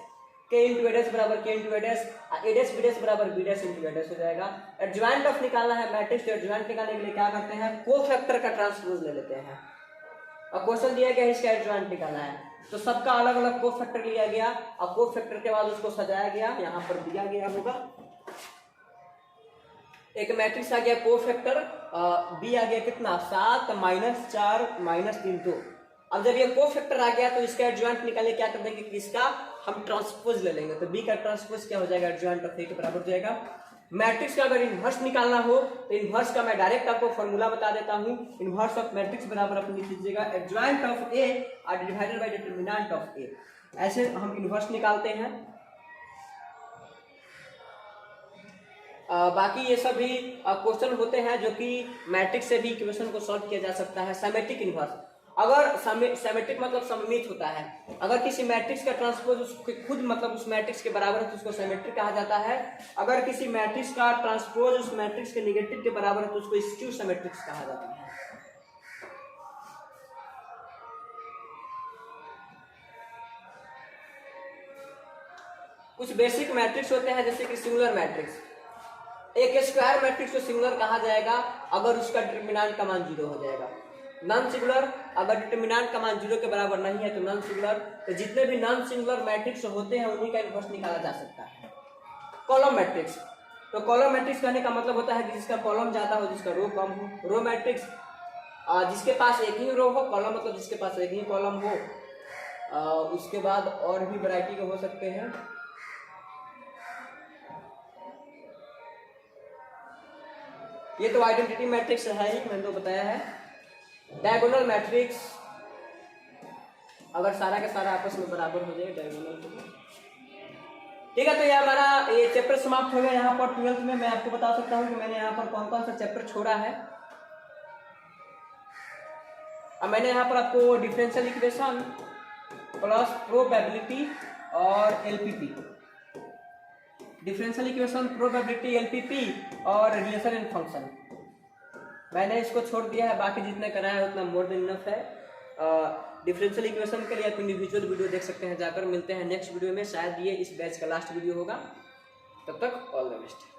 k into a dash बराबर k into a dash, a dash b dash बराबर b dash into a dash हो जाएगा। एडजॉइंट ऑफ निकालना है मैट्रिक्स, तो एडजॉइंट निकालने के लिए क्या करते हैं, कोफैक्टर का ट्रांसपोज ले लेते हैं। और क्वेश्चन दिया गया इसका एडजॉइंट निकालना है, तो सबका अलग अलग कोफैक्टर लिया गया और कोफैक्टर के बाद उसको सजाया गया, यहाँ पर दिया गया होगा एक मैट्रिक्स आ गया कोफैक्टर, b आ गया कितना 7 -4 -3 2। अब जब ये कोफैक्टर आ गया तो इसका एडजॉइंट निकालने क्या कर देंगे कि इसका हम ट्रांसपोज ले लेंगे, तो b का ट्रांसपोज क्या हो जाएगा, एडजॉइंट ऑफ a के बराबर हो जाएगा। मैट्रिक्स का अगर इन्वर्स निकालना हो तो इन्वर्स का मैं डायरेक्ट आपको फॉर्मूला बता देता हूं। इन्वर्स ऑफ मैट्रिक्स बराबर आप लिख लीजिएगा एडजॉइंट ऑफ ए और डिवाइडेड बाय डिटरमिनेंट ऑफ ए, ऐसे हम इन्वर्स निकालते हैं। बाकी ये सभी क्वेश्चन होते हैं जो कि मैट्रिक्स से भी इक्वेशन को सॉल्व किया जा सकता है। सिमेट्रिक इन्वर्स, अगर सिमेट्रिक मतलब सममित होता है, अगर किसी मैट्रिक्स का ट्रांसपोज खुद मतलब उस मैट्रिक्स के बराबर है तो उसको सिमेट्रिक कहा जाता है। अगर किसी मैट्रिक्स का ट्रांसपोज उस मैट्रिक्स के नेगेटिव के बराबर है तो उसको स्क्यू सिमेट्रिक्स कहा जाता है। कुछ बेसिक मैट्रिक्स होते हैं जैसे कि सिंगुलर मैट्रिक्स। एक स्क्वायर मैट्रिक्स को सिंगुलर कहा जाएगा अगर उसका डिटरमिनेंट का मान 0 हो जाएगा। नॉन सिंगुलर, अगर डिटरमिनेंट का मान 0 के बराबर नहीं है तो नॉन सिंगुलर। तो जितने भी नॉन सिंगुलर मैट्रिक्स होते हैं उन्हीं का इन्वर्स निकाला जा सकता है। कॉलम मैट्रिक्स, तो कॉलम मैट्रिक्स कहने का मतलब होता है कि जिसका कॉलम ज्यादा हो, जिसका रो कम हो। रो मैट्रिक्स, जिसके पास एक ही रो हो, कॉलम मतलब जिसके पास एक ही कॉलम हो। उसके बाद और भी वैरायटी के हो सकते हैं। ये तो आइडेंटिटी मैट्रिक्स है ही, मैंने तो बताया है। डायगोनल मैट्रिक्स, अगर सारा का सारा आपस में बराबर हो जाए डायगोनल तो ठीक है। तो ये हमारा ये चैप्टर समाप्त हो गया यहाँ पर 12th में। मैं आपको बता सकता हूँ कि मैंने यहाँ पर कौन कौन सा चैप्टर छोड़ा है। अब मैंने यहाँ पर आपको डिफरेंशियल इक्वेशन प्लस प्रोबेबिलिटी और LPP, differential equation, probability, LPP और रिलेशन इन फंक्शन, मैंने इसको छोड़ दिया है। बाकी जितने कराया है उतना मोर देन इनफ है। डिफरेंशियल इक्वेशन के लिए आप इंडिविजुअल वीडियो देख सकते हैं जाकर। मिलते हैं नेक्स्ट वीडियो में, शायद ये इस बैच का लास्ट वीडियो होगा। तब तक ऑल द बेस्ट।